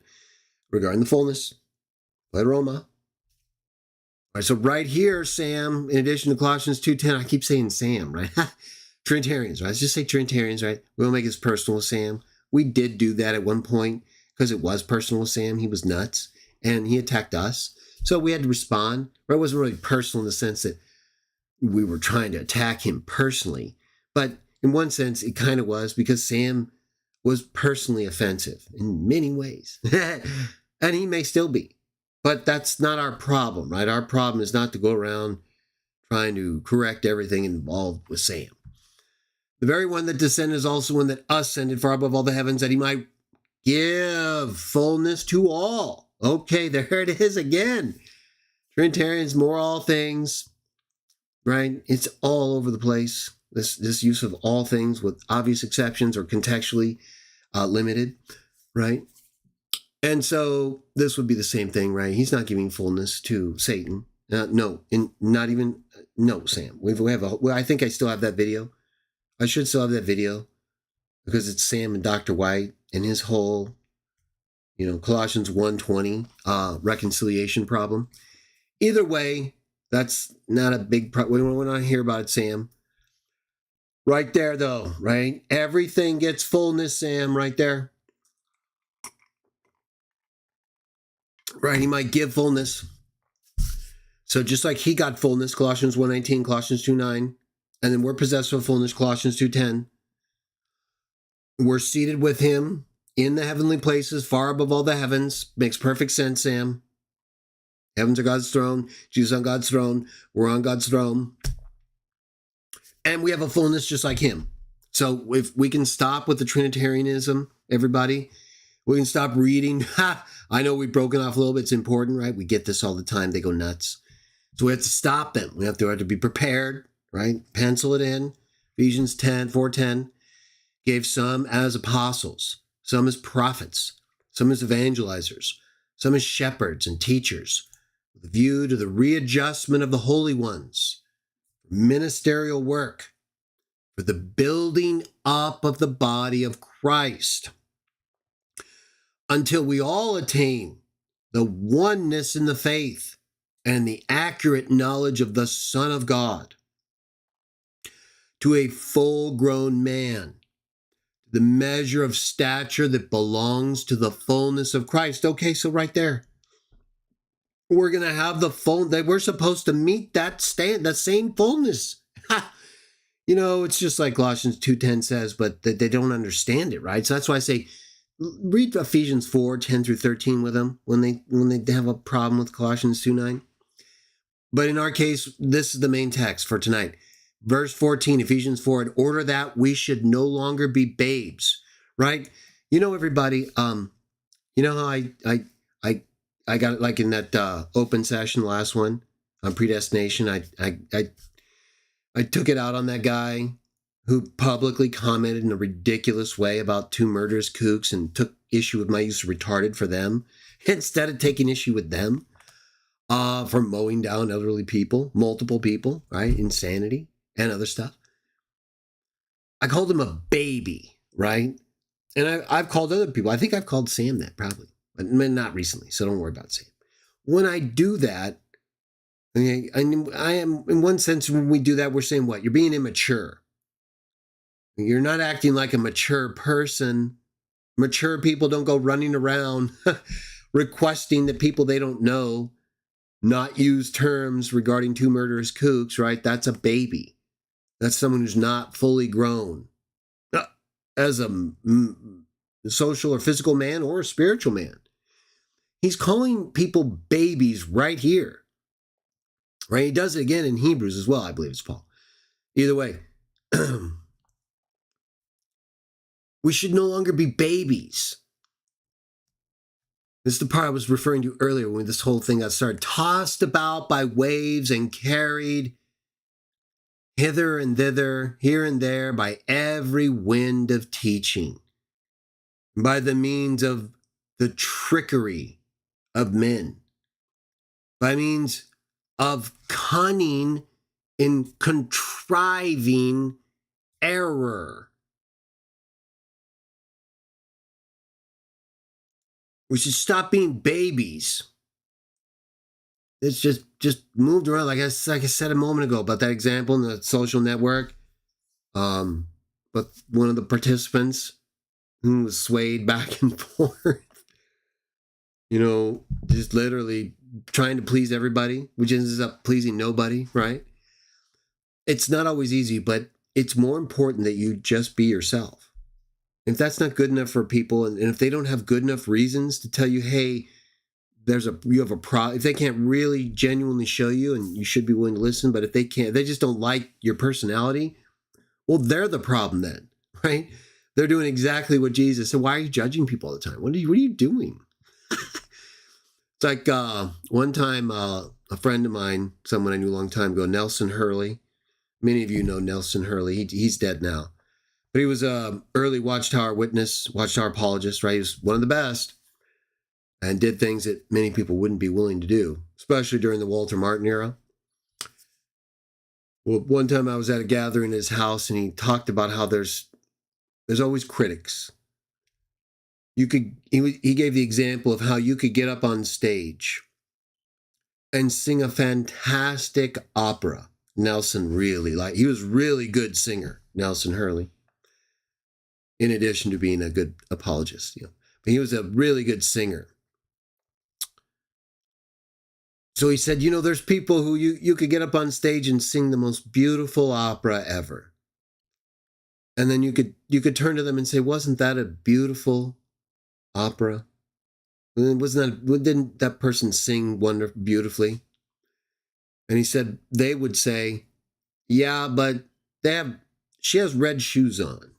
regarding the fullness. Pleroma. All right, so right here, Sam, in addition to Colossians 2:10, I keep saying Sam, right? Trinitarians, right? Let's just say Trinitarians, right? We don't make it personal with Sam. We did do that at one point because it was personal with Sam. He was nuts and he attacked us. So we had to respond. Right? It wasn't really personal in the sense that we were trying to attack him personally. But in one sense, it kind of was because Sam was personally offensive in many ways. And he may still be. But that's not our problem, right? Our problem is not to go around trying to correct everything involved with Sam. The very one that descended is also one that ascended far above all the heavens, that he might give fullness to all. Okay, there it is again. Trinitarians, more all things, right? It's all over the place. This use of all things with obvious exceptions or contextually limited, right? And so this would be the same thing, right? He's not giving fullness to Satan. No, Sam. I think I still have that video. I should still have that video because it's Sam and Dr. White and his whole, Colossians 1:20 reconciliation problem. Either way, that's not a big problem. We're not here about it, Sam. Right there, though, right? Everything gets fullness, Sam, right there. Right, he might give fullness. So just like he got fullness, Colossians 1:19, Colossians 2:9, and then we're possessed of fullness, Colossians 2:10. We're seated with him in the heavenly places, far above all the heavens. Makes perfect sense, Sam. Heavens are God's throne. Jesus on God's throne. We're on God's throne. And we have a fullness just like him. So if we can stop with the Trinitarianism, everybody, we can stop reading. I know we've broken off a little bit. It's important, right? We get this all the time. They go nuts. So we have to stop them. We have to be prepared, right? Pencil it in. Ephesians 4:10 gave some as apostles, some as prophets, some as evangelizers, some as shepherds and teachers, with a view to the readjustment of the holy ones, ministerial work, for the building up of the body of Christ, until we all attain the oneness in the faith and the accurate knowledge of the Son of God, to a full-grown man, the measure of stature that belongs to the fullness of Christ. Okay, so right there, we're going to have the full, that we're supposed to meet that same fullness. It's just like Colossians 2:10 says, but they don't understand it, right? So that's why I say, read Ephesians 4:10 through 13 with them when they have a problem with Colossians 2:9. But in our case, this is the main text for tonight. Verse 14, Ephesians 4, in order that we should no longer be babes, right? You know, everybody, you know how I got it like in that open session, the last one on predestination. I took it out on that guy who publicly commented in a ridiculous way about two murderous kooks and took issue with my use of retarded for them instead of taking issue with them for mowing down elderly people, multiple people, right? Insanity and other stuff. I called him a baby, right? And I've called other people. I think I've called Sam that probably, but not recently, so don't worry about Sam. When I do that, I am, in one sense, when we do that, we're saying what? You're being immature. You're not acting like a mature person. Mature people don't go running around requesting that people they don't know not use terms regarding two murderous kooks, right? That's a baby. That's someone who's not fully grown as a social or physical man or a spiritual man. He's calling people babies right here, right? He does it again in Hebrews as well, I believe it's Paul. Either way, we should no longer be babies. This is the part I was referring to earlier when this whole thing got started. Tossed about by waves and carried hither and thither, here and there, by every wind of teaching, by the means of the trickery of men, by means of cunning in contriving error. We should stop being babies. It's just moved around, like I said a moment ago about that example in the social network. But one of the participants who was swayed back and forth, just literally trying to please everybody, which ends up pleasing nobody, right? It's not always easy, but it's more important that you just be yourself. If that's not good enough for people, and if they don't have good enough reasons to tell you, hey, you have a problem, if they can't really genuinely show you, and you should be willing to listen, but if they can't, they just don't like your personality, well, they're the problem then, right? They're doing exactly what Jesus said. Why are you judging people all the time? What are you doing? It's like one time a friend of mine, someone I knew a long time ago, Nelson Hurley. Many of you know Nelson Hurley. He's dead now. But he was an early Watchtower witness, Watchtower apologist, right? He was one of the best and did things that many people wouldn't be willing to do, especially during the Walter Martin era. Well, one time I was at a gathering at his house, and he talked about how there's always critics. He gave the example of how you could get up on stage and sing a fantastic opera. Nelson he was really good singer, Nelson Hurley, in addition to being a good apologist. But he was a really good singer. So he said, there's people who you could get up on stage and sing the most beautiful opera ever. And then you could turn to them and say, wasn't that a beautiful opera? Didn't that person sing beautifully? And he said, they would say, yeah, but she has red shoes on.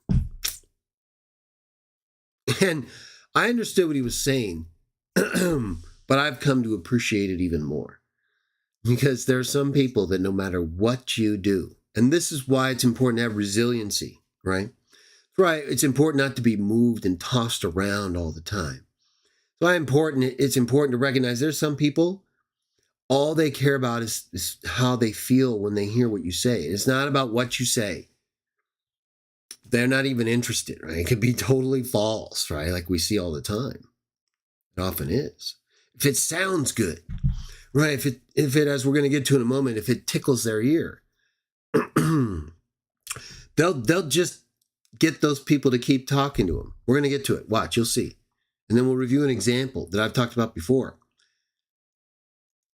And I understood what he was saying, but I've come to appreciate it even more. Because there are some people that no matter what you do, and this is why it's important to have resiliency, right? Right, it's important not to be moved and tossed around all the time. So it's important to recognize there's some people, all they care about is how they feel when they hear what you say. It's not about what you say. They're not even interested, right? It could be totally false, right? Like we see all the time. It often is. If it sounds good, right? If it, as we're going to get to in a moment, if it tickles their ear, they'll just get those people to keep talking to them. We're going to get to it. Watch, you'll see. And then we'll review an example that I've talked about before.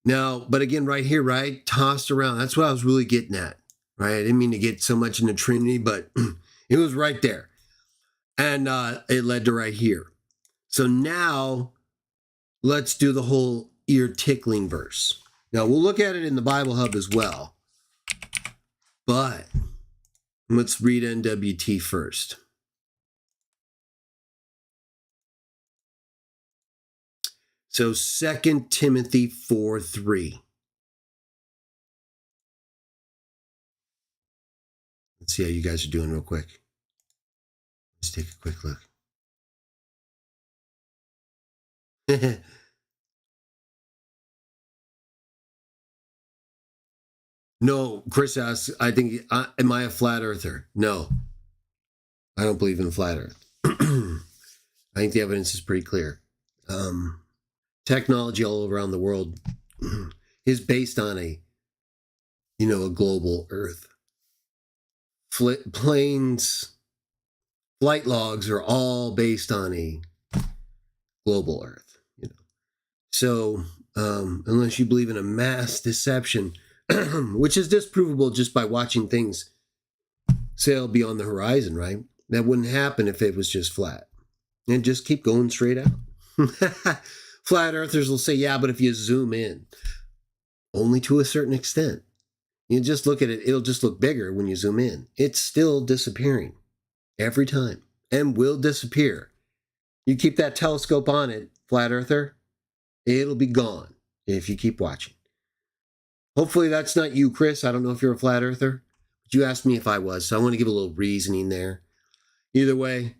Now, but again, right here, right? Tossed around. That's what I was really getting at, right? I didn't mean to get so much into Trinity, but it was right there. And it led to right here. So now let's do the whole ear-tickling verse. Now, we'll look at it in the Bible Hub as well, but let's read NWT first. So 2 Timothy 4:3. Let's see how you guys are doing real quick. Let's take a quick look. No, Chris asks, I think, am I a flat earther? No, I don't believe in flat earth. I think the evidence is pretty clear. Technology all around the world is based on a global earth. Planes, flight logs are all based on a global earth. So unless you believe in a mass deception, which is disprovable just by watching things sail beyond the horizon, right? That wouldn't happen if it was just flat. And just keep going straight out. Flat earthers will say, yeah, but if you zoom in, only to a certain extent. You just look at it, it'll just look bigger when you zoom in. It's still disappearing every time and will disappear. You keep that telescope on it, flat earther, it'll be gone if you keep watching. Hopefully that's not you, Chris. I don't know if you're a flat earther, but you asked me if I was, so I want to give a little reasoning there. Either way,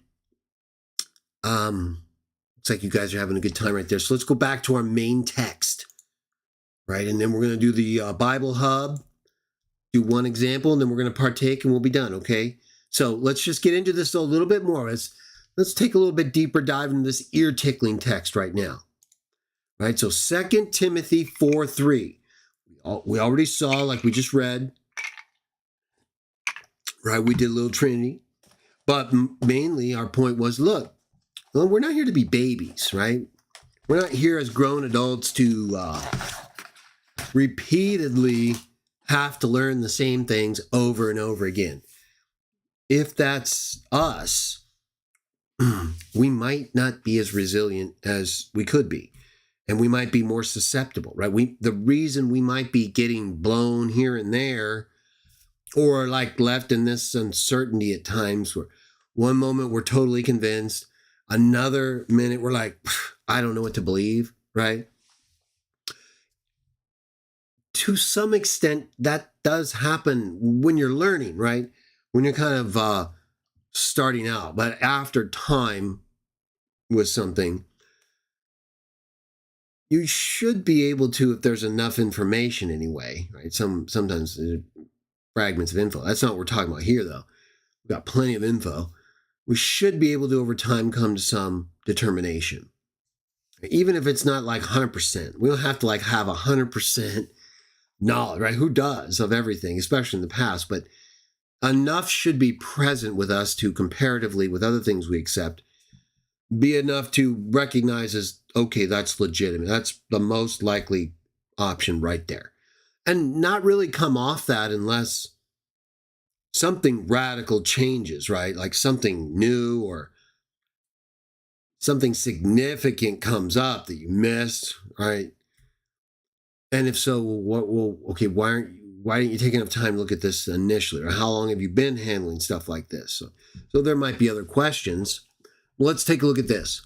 looks like you guys are having a good time right there. So let's go back to our main text, right? And then we're going to do the Bible Hub, do one example, and then we're going to partake and we'll be done, okay? So let's just get into this a little bit more. Let's take a little bit deeper dive into this ear-tickling text right now. Right, so 2 Timothy 4:3. We already saw, like we just read, right? We did a little Trinity. But mainly our point was, look, well, we're not here to be babies, right? We're not here as grown adults to repeatedly have to learn the same things over and over again. If that's us, we might not be as resilient as we could be. And we might be more susceptible, right? The reason we might be getting blown here and there, or like left in this uncertainty at times, where one moment we're totally convinced, another minute we're like, I don't know what to believe, right? To some extent, that does happen when you're learning, right? When you're kind of starting out, but after time with something, you should be able to, if there's enough information anyway, right? Sometimes fragments of info. That's not what we're talking about here, though. We've got plenty of info. We should be able to, over time, come to some determination. Even if it's not like 100%. We don't have to like have 100% knowledge, right? Who does of everything, especially in the past? But enough should be present with us to, comparatively with other things we accept, be enough to recognize as, okay, that's legitimate. That's the most likely option right there. And not really come off that unless something radical changes, right? Like something new or something significant comes up that you missed, right? And if so, why didn't you take enough time to look at this initially? Or how long have you been handling stuff like this? So there might be other questions. Let's take a look at this.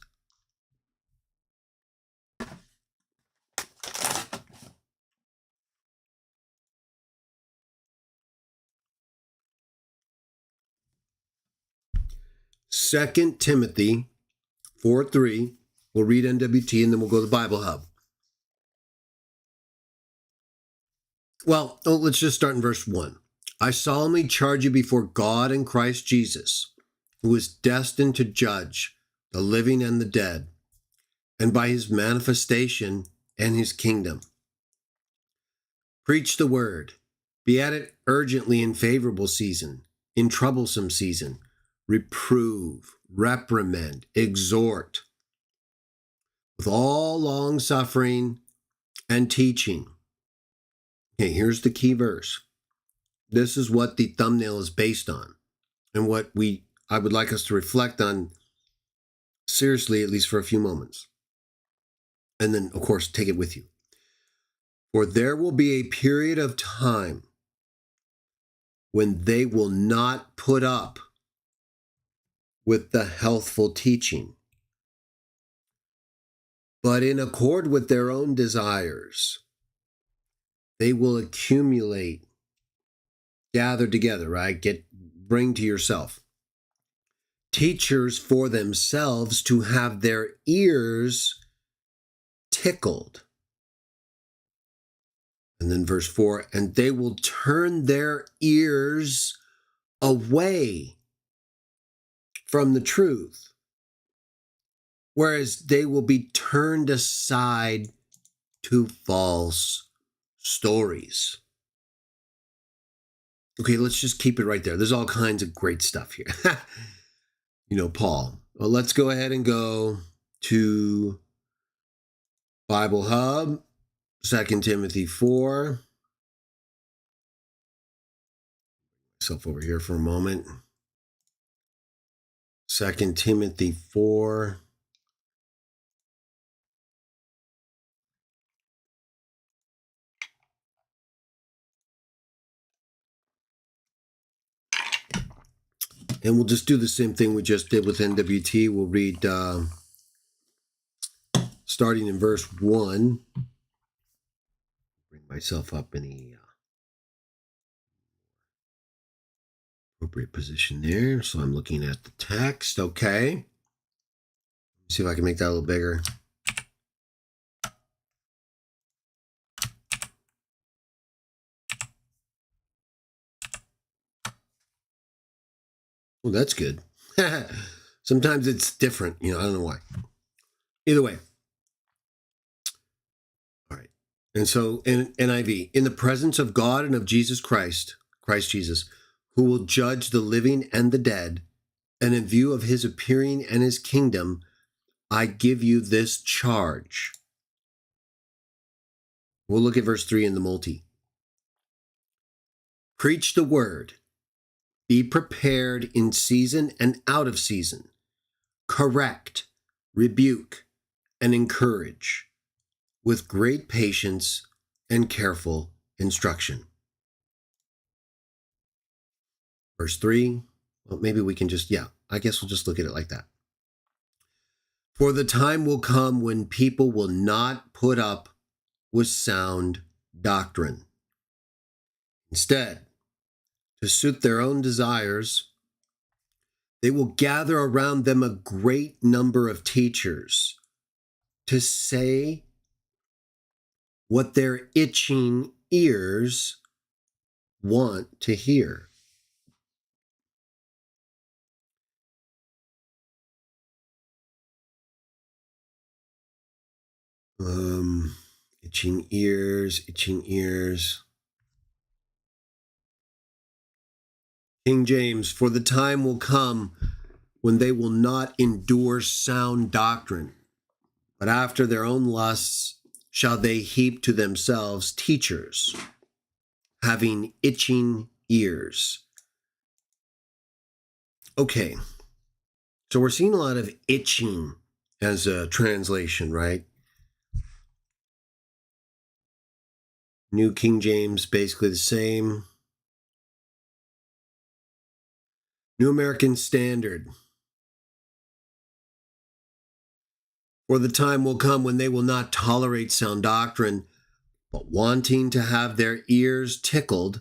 Second Timothy 4:3. We'll read NWT and then we'll go to the Bible Hub. Well, let's just start in verse 1. I solemnly charge you before God and Christ Jesus, who is destined to judge the living and the dead, and by his manifestation and his kingdom. Preach the word. Be at it urgently in favorable season, in troublesome season. Reprove, reprimand, exhort, with all long suffering and teaching. Okay, here's the key verse. This is what the thumbnail is based on, and what I would like us to reflect on seriously, at least for a few moments. And then, of course, take it with you. For there will be a period of time when they will not put up with the healthful teaching, but in accord with their own desires, they will accumulate, gather together, right? Bring to yourself teachers for themselves to have their ears tickled. And then verse 4, and they will turn their ears away from the truth, whereas they will be turned aside to false stories. Okay, let's just keep it right there. There's all kinds of great stuff here. Paul. Well, let's go ahead and go to Bible Hub, 2 Timothy 4. Myself over here for a moment. 2 Timothy 4. And we'll just do the same thing we just did with NWT. We'll read starting in verse 1. Bring myself up in the appropriate position there. So I'm looking at the text. Okay. Let's see if I can make that a little bigger. Well, that's good. Sometimes it's different. I don't know why. Either way. All right. And so in NIV, in the presence of God and of Jesus Christ Jesus, who will judge the living and the dead, and in view of his appearing and his kingdom, I give you this charge. We'll look at verse 3 in the multi. Preach the word. Be prepared in season and out of season. Correct, rebuke, and encourage with great patience and careful instruction. Verse 3, well, maybe we can I guess we'll just look at it like that. For the time will come when people will not put up with sound doctrine. Instead, to suit their own desires, they will gather around them a great number of teachers to say what their itching ears want to hear. Itching ears. King James, for the time will come when they will not endure sound doctrine, but after their own lusts shall they heap to themselves teachers, having itching ears. Okay, so we're seeing a lot of itching as a translation, right? New King James, basically the same. New American Standard. For the time will come when they will not tolerate sound doctrine, but wanting to have their ears tickled,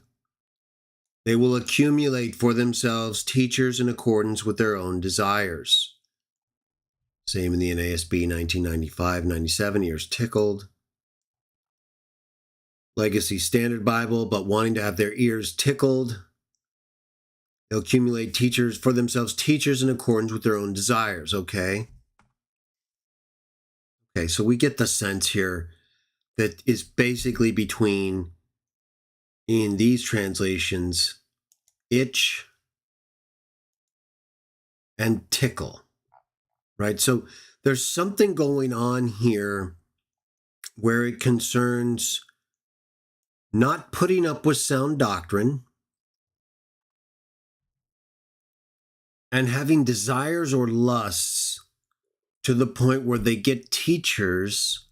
they will accumulate for themselves teachers in accordance with their own desires. Same in the NASB 1995-97, ears tickled. Legacy Standard Bible, but wanting to have their ears tickled, they'll accumulate teachers for themselves, teachers in accordance with their own desires. Okay, so we get the sense here that is basically between, in these translations, itch and tickle, right? So there's something going on here where it concerns not putting up with sound doctrine and having desires or lusts to the point where they get teachers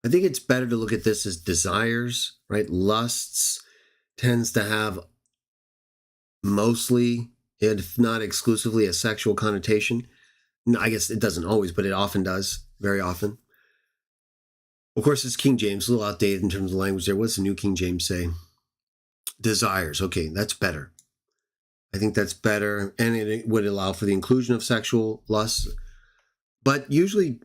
I think it's better to look at this as desires, right? Lusts tends to have mostly, if not exclusively, a sexual connotation. No, I guess it doesn't always, but it often does, very often. Of course, it's King James, a little outdated in terms of language there. What's the New King James say? Desires. Okay, that's better. I think that's better, and it would allow for the inclusion of sexual lusts. But usually,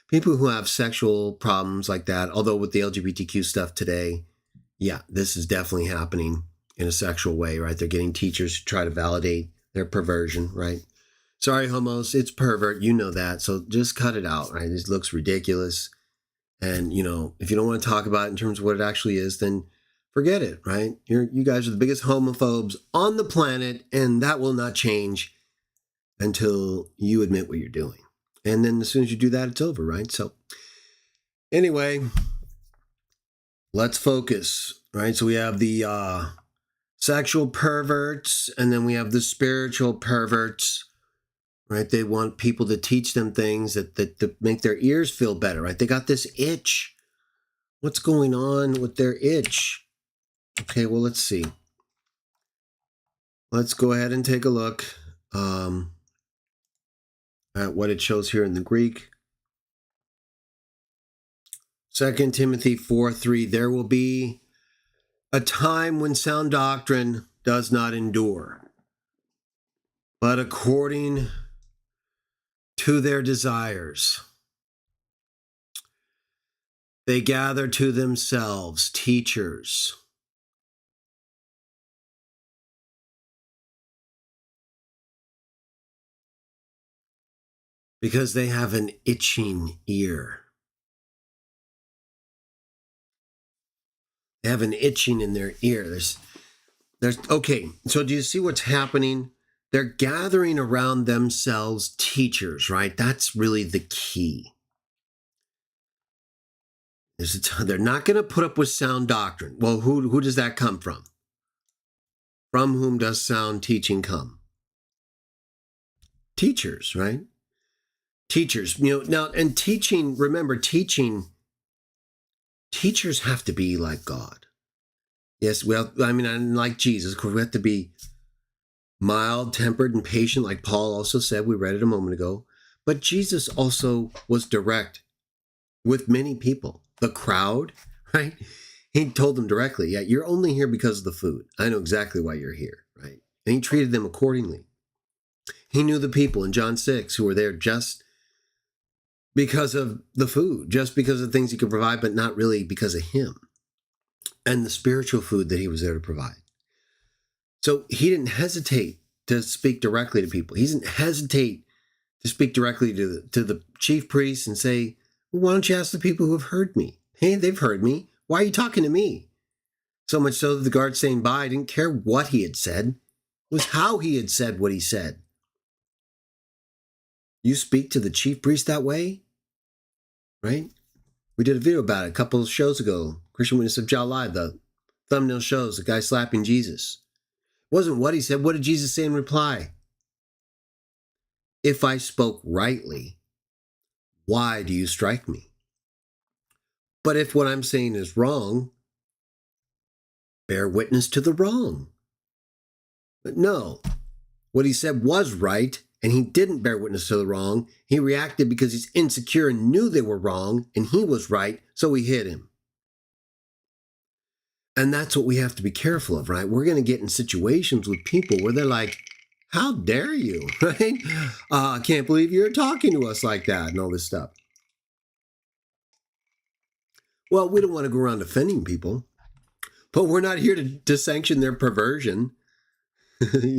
people who have sexual problems like that, although with the LGBTQ stuff today, yeah, this is definitely happening in a sexual way, right? They're getting teachers to try to validate their perversion, right? Sorry, homos, it's pervert. You know that. So just cut it out, right? This looks ridiculous. And, if you don't want to talk about it in terms of what it actually is, then forget it, right? You guys are the biggest homophobes on the planet, and that will not change until you admit what you're doing. And then as soon as you do that, it's over, right? So anyway, let's focus, right? So we have the sexual perverts, and then we have the spiritual perverts, right? They want people to teach them things that make their ears feel better, right? They got this itch. What's going on with their itch? Okay, well, let's see. Let's go ahead and take a look at what it shows here in the Greek. 2 Timothy 4:3, there will be a time when sound doctrine does not endure, but according to their desires, they gather to themselves teachers because they have an itching ear. They have an itching in their ear. There's okay, so do you see what's happening? They're gathering around themselves teachers, right? That's really the key. They're not going to put up with sound doctrine. Well, who does that come from? From whom does sound teaching come? Teachers, right? Teachers, now, and teaching, remember, teachers have to be like God. Yes, well, like Jesus, of course, we have to be mild, tempered, and patient, like Paul also said. We read it a moment ago. But Jesus also was direct with many people. The crowd, right? He told them directly, yeah, you're only here because of the food. I know exactly why you're here, right? And he treated them accordingly. He knew the people in John 6 who were there just because of the food, just because of the things he could provide, but not really because of him and the spiritual food that he was there to provide. So he didn't hesitate to speak directly to people. He didn't hesitate to speak directly to the chief priests and say, well, why don't you ask the people who have heard me? Hey, they've heard me. Why are you talking to me? So much so that the guard saying bye didn't care what he had said. It was how he had said what he said. You speak to the chief priest that way? Right? We did a video about it a couple of shows ago. Christian Witnesses of Jah Live, the thumbnail shows the guy slapping Jesus. It wasn't what he said. What did Jesus say in reply? If I spoke rightly, why do you strike me? But if what I'm saying is wrong, bear witness to the wrong. But no, what he said was right, and he didn't bear witness to the wrong. He reacted because he's insecure and knew they were wrong, and he was right, so he hit him. And that's what we have to be careful of, right? We're going to get in situations with people where they're like, how dare you, right? I can't believe you're talking to us like that and all this stuff. Well, we don't want to go around offending people, but we're not here to sanction their perversion,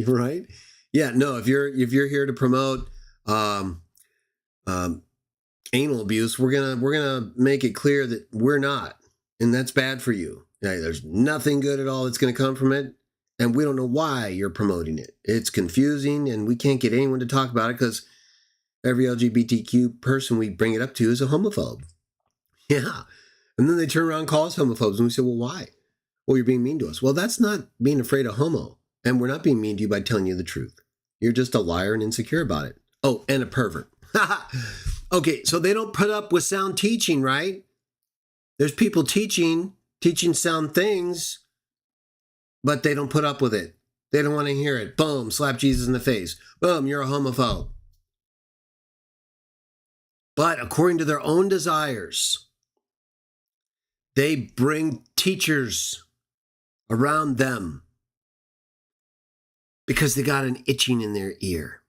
right? Yeah, no. If you're here to promote anal abuse, we're gonna make it clear that we're not, and that's bad for you. There's nothing good at all that's going to come from it, and we don't know why you're promoting it. It's confusing, and we can't get anyone to talk about it because every LGBTQ person we bring it up to is a homophobe. Yeah. And then they turn around and call us homophobes, and we say, well, why? Well, you're being mean to us. Well, that's not being afraid of homo, and we're not being mean to you by telling you the truth. You're just a liar and insecure about it. Oh, and a pervert. Okay, so they don't put up with sound teaching, right? There's people teaching sound things, but they don't put up with it. They don't want to hear it. Boom, slap Jesus in the face. Boom, you're a homophobe. But according to their own desires, they bring teachers around them because they got an itching in their ear.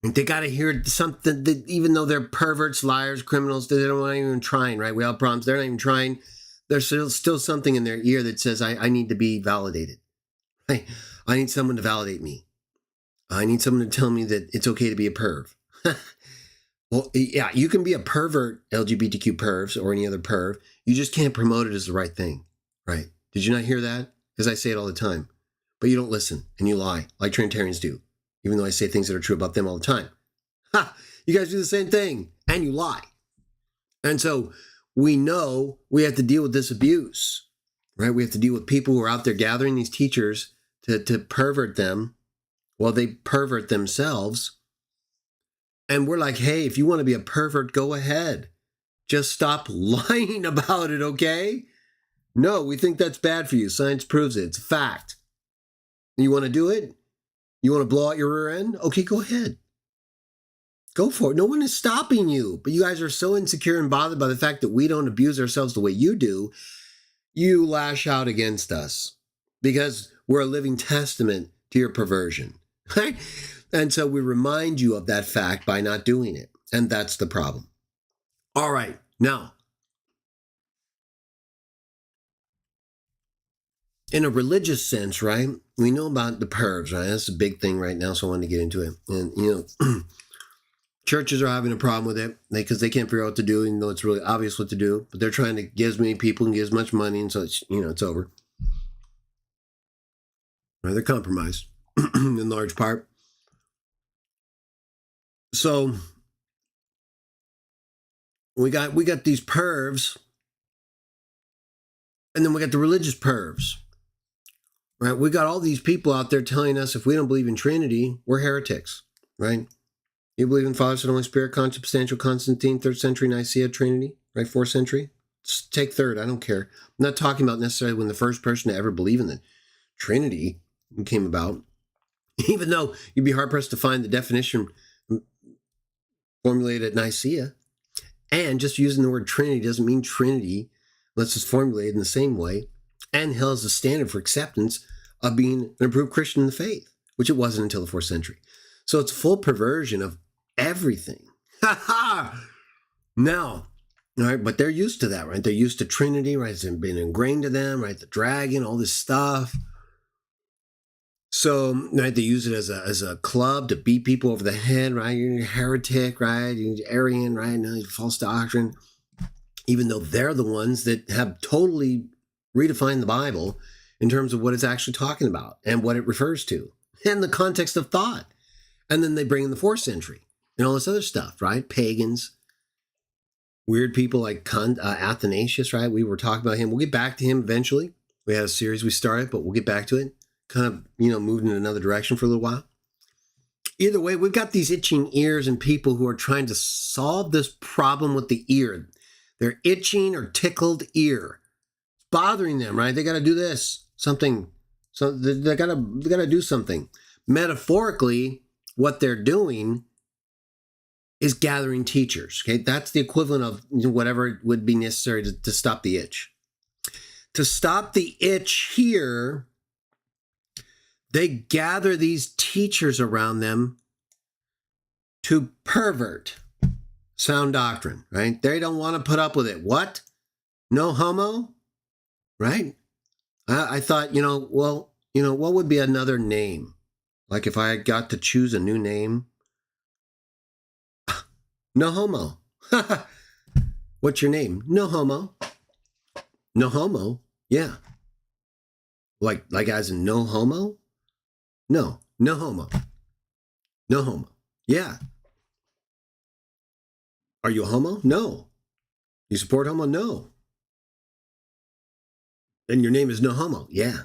And they got to hear something that, even though they're perverts, liars, criminals, they don't want even trying, right? We all have problems. They're not even trying. There's still something in their ear that says, I need to be validated. I need someone to validate me. I need someone to tell me that it's okay to be a perv. Well, yeah, you can be a pervert, LGBTQ pervs, or any other perv. You just can't promote it as the right thing, right? Did you not hear that? Because I say it all the time. But you don't listen, and you lie, like Trinitarians do, even though I say things that are true about them all the time. Ha! You guys do the same thing, and you lie. And so we know we have to deal with this abuse, right? We have to deal with people who are out there gathering these teachers to pervert them while they pervert themselves. And we're like, hey, if you want to be a pervert, go ahead. Just stop lying about it, okay? No, we think that's bad for you. Science proves it. It's a fact. You want to do it? You want to blow out your rear end? Okay, go ahead. Go for it. No one is stopping you. But you guys are so insecure and bothered by the fact that we don't abuse ourselves the way you do. You lash out against us because we're a living testament to your perversion. Right? And so we remind you of that fact by not doing it. And that's the problem. All right. Now, in a religious sense, right, we know about the pervs, right? That's a big thing right now, so I wanted to get into it. And, churches are having a problem with it because they can't figure out what to do, even though it's really obvious what to do. But they're trying to get as many people and get as much money, and so it's over. Right? They're compromised in large part. So we got these pervs, and then we got the religious pervs. Right? We got all these people out there telling us if we don't believe in Trinity, we're heretics, right? You believe in Father, Son, Holy Spirit, consubstantial, Constantine, 3rd century Nicaea, Trinity, right? 4th century. Just take 3rd, I don't care. I'm not talking about necessarily when the first person to ever believe in the Trinity came about, even though you'd be hard-pressed to find the definition formulated at Nicaea. And just using the word Trinity doesn't mean Trinity unless it's formulated in the same way and held as a standard for acceptance of being an approved Christian in the faith, which it wasn't until the 4th century. So it's full perversion of everything. Now, all right, but they're used to that, right? They're used to Trinity, right? It's been ingrained to them, right? The dragon, all this stuff. So, right, they use it as a club to beat people over the head, right? You're a heretic, right? You're Arian, right? No, false doctrine. Even though they're the ones that have totally redefined the Bible in terms of what it's actually talking about and what it refers to and the context of thought. And then they bring in the 4th century and all this other stuff, right? Pagans, weird people like Athanasius, right? We were talking about him. We'll get back to him eventually. We had a series we started, but we'll get back to it. Kind of, moved in another direction for a little while. Either way, we've got these itching ears and people who are trying to solve this problem with the ear. Their itching or tickled ear. It's bothering them, right? They got to do this, something. So they got to do something. Metaphorically, what they're doing is gathering teachers. Okay, that's the equivalent of whatever would be necessary to stop the itch. To stop the itch here, they gather these teachers around them to pervert sound doctrine, right? They don't want to put up with it. What? No homo? Right? I thought, what would be another name? Like if I got to choose a new name? No homo. What's your name? No homo. No homo? Yeah. Like as in no homo? No homo. No homo. Yeah. Are you a homo? No. You support homo? No. And your name is No Homo? Yeah.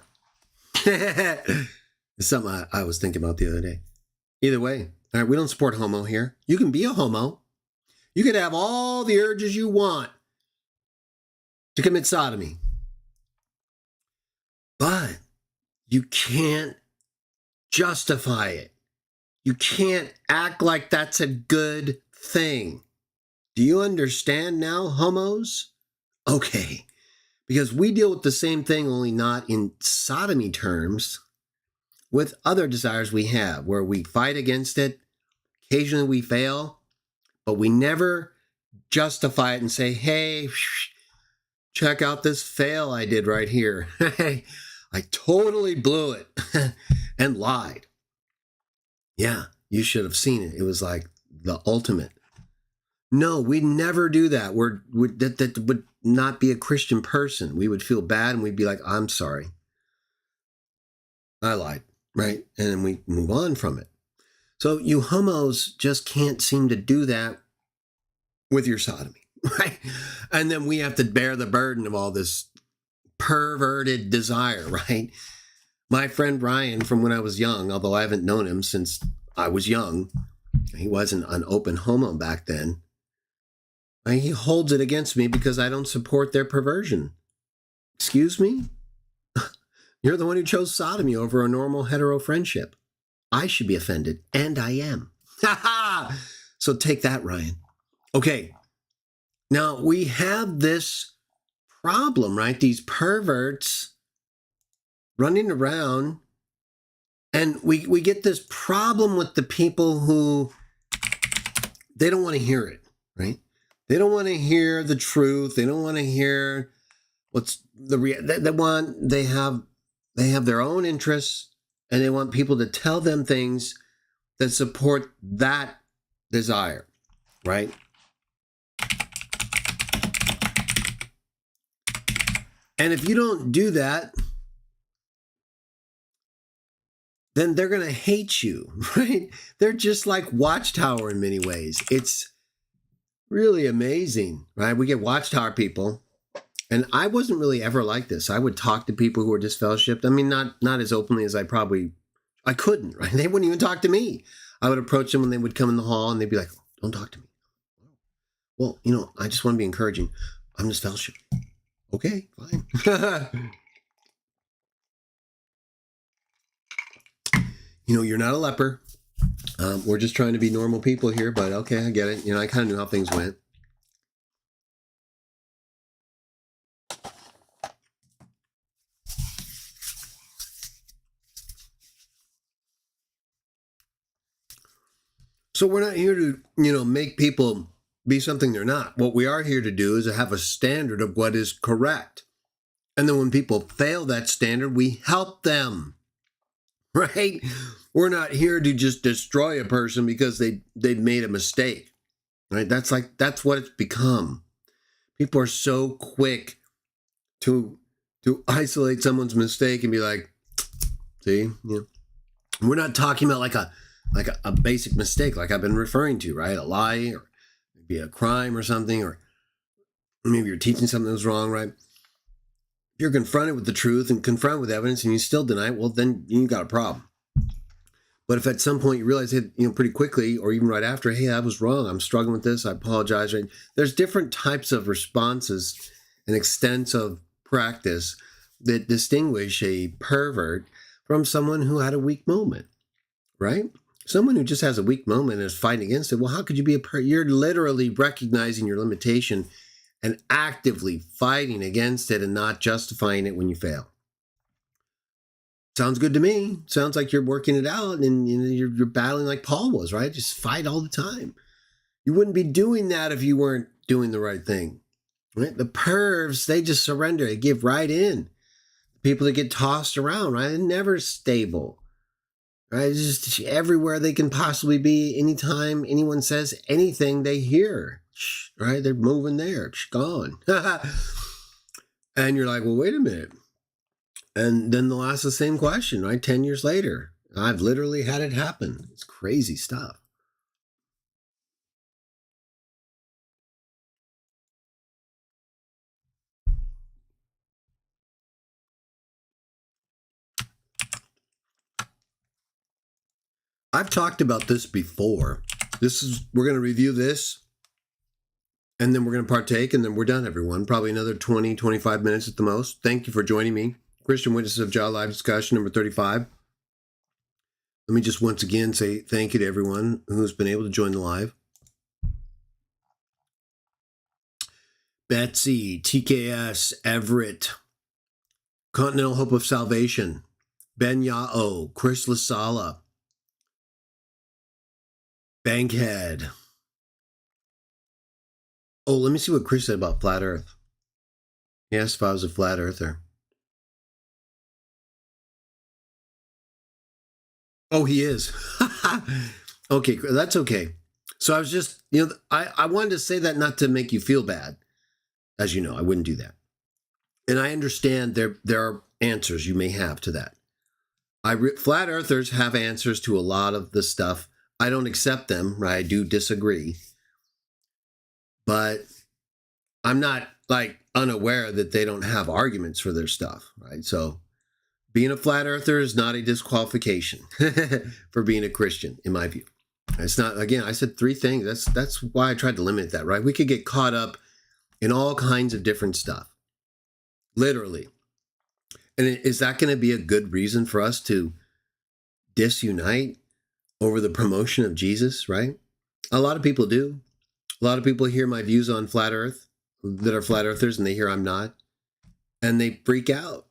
It's something I was thinking about the other day. Either way, all right, we don't support homo here. You can be a homo. You can have all the urges you want. to commit sodomy. But you can't justify it. You can't act like that's a good thing. Do you understand now, homos? Okay. Because we deal with the same thing, only not in sodomy terms, with other desires we have, where we fight against it. Occasionally we fail, but we never justify it and say, hey, check out this fail I did right here. I totally blew it and lied. Yeah, you should have seen it. It was like the ultimate. No, we never do that. That would not be a Christian person. We would feel bad and we'd be like, I'm sorry. I lied, right? And then we move on from it. So you homos just can't seem to do that with your sodomy, right? And then we have to bear the burden of all this perverted desire, right? My friend Ryan, from when I was young, although I haven't known him since I was young, he wasn't an open homo back then. He holds it against me because I don't support their perversion. Excuse me? You're the one who chose sodomy over a normal hetero friendship. I should be offended, and I am. So take that, Ryan. Okay. Now, we have this problem, right? These perverts running around, and we get this problem with the people who, they don't want to hear it, right? They don't want to hear the truth. They don't want to hear what's they have their own interests, and they want people to tell them things that support that desire, right? And if you don't do that, then they're going to hate you, right? They're just like Watchtower in many ways. It's really amazing, right? We get Watchtower people, and I wasn't really ever like this. I would talk to people who were disfellowshipped. I mean, not as openly as I couldn't, right? They wouldn't even talk to me. I would approach them when they would come in the hall, and they'd be like, don't talk to me. Well, I just want to be encouraging. I'm disfellowshipped. Okay, fine. You're not a leper. We're just trying to be normal people here, but okay, I get it. I kind of knew how things went. So we're not here to, make people be something they're not. What we are here to do is to have a standard of what is correct. And then when people fail that standard, we help them, right? We're not here to just destroy a person because they've made a mistake, right? That's what it's become. People are so quick to isolate someone's mistake and be like, see, we're not talking about like a basic mistake, like I've been referring to, right? A lie, or maybe a crime or something, or maybe you're teaching something that was wrong, right? If you're confronted with the truth and confronted with evidence and you still deny it, well, then you got a problem. But if at some point you realize it, pretty quickly, or even right after, hey, I was wrong, I'm struggling with this, I apologize, right? There's different types of responses and extents of practice that distinguish a pervert from someone who had a weak moment, right? Someone who just has a weak moment and is fighting against it, well, how could you be a pervert? You're literally recognizing your limitation and actively fighting against it and not justifying it when you fail. Sounds good to me. Sounds like you're working it out and you're battling like Paul was, right? Just fight all the time. You wouldn't be doing that if you weren't doing the right thing, right? The pervs, they just surrender. They give right in. People that get tossed around, right? They're never stable, right? It's just everywhere they can possibly be. Anytime anyone says anything, they hear, right? They're moving there, gone. And you're like, well, wait a minute. And then they'll ask the same question, right? 10 years later. I've literally had it happen. It's crazy stuff. I've talked about this before. We're going to review this And then we're going to partake, and then we're done, everyone. Probably another 20, 25 minutes at the most. Thank you for joining me. Christian Witnesses of Jah live discussion number 35. Let me just once again say thank you to everyone who's been able to join the live. Betsy, TKS, Everett, Continental Hope of Salvation, Ben Yao, Chris Lasala, Bankhead. Oh, let me see what Chris said about flat earth. He asked if I was a flat earther. Oh, he is. Okay, that's okay. So I was just, I wanted to say that not to make you feel bad. As you know, I wouldn't do that. And I understand there are answers you may have to that. Flat earthers have answers to a lot of the stuff. I don't accept them, right? I do disagree. But I'm not like unaware that they don't have arguments for their stuff, right? So being a flat earther is not a disqualification for being a Christian, in my view. It's not, again, I said 3 things. That's why I tried to limit that, right? We could get caught up in all kinds of different stuff, literally. And is that going to be a good reason for us to disunite over the promotion of Jesus, right? A lot of people do. A lot of people hear my views on flat earth that are flat earthers, and they hear I'm not, and they freak out.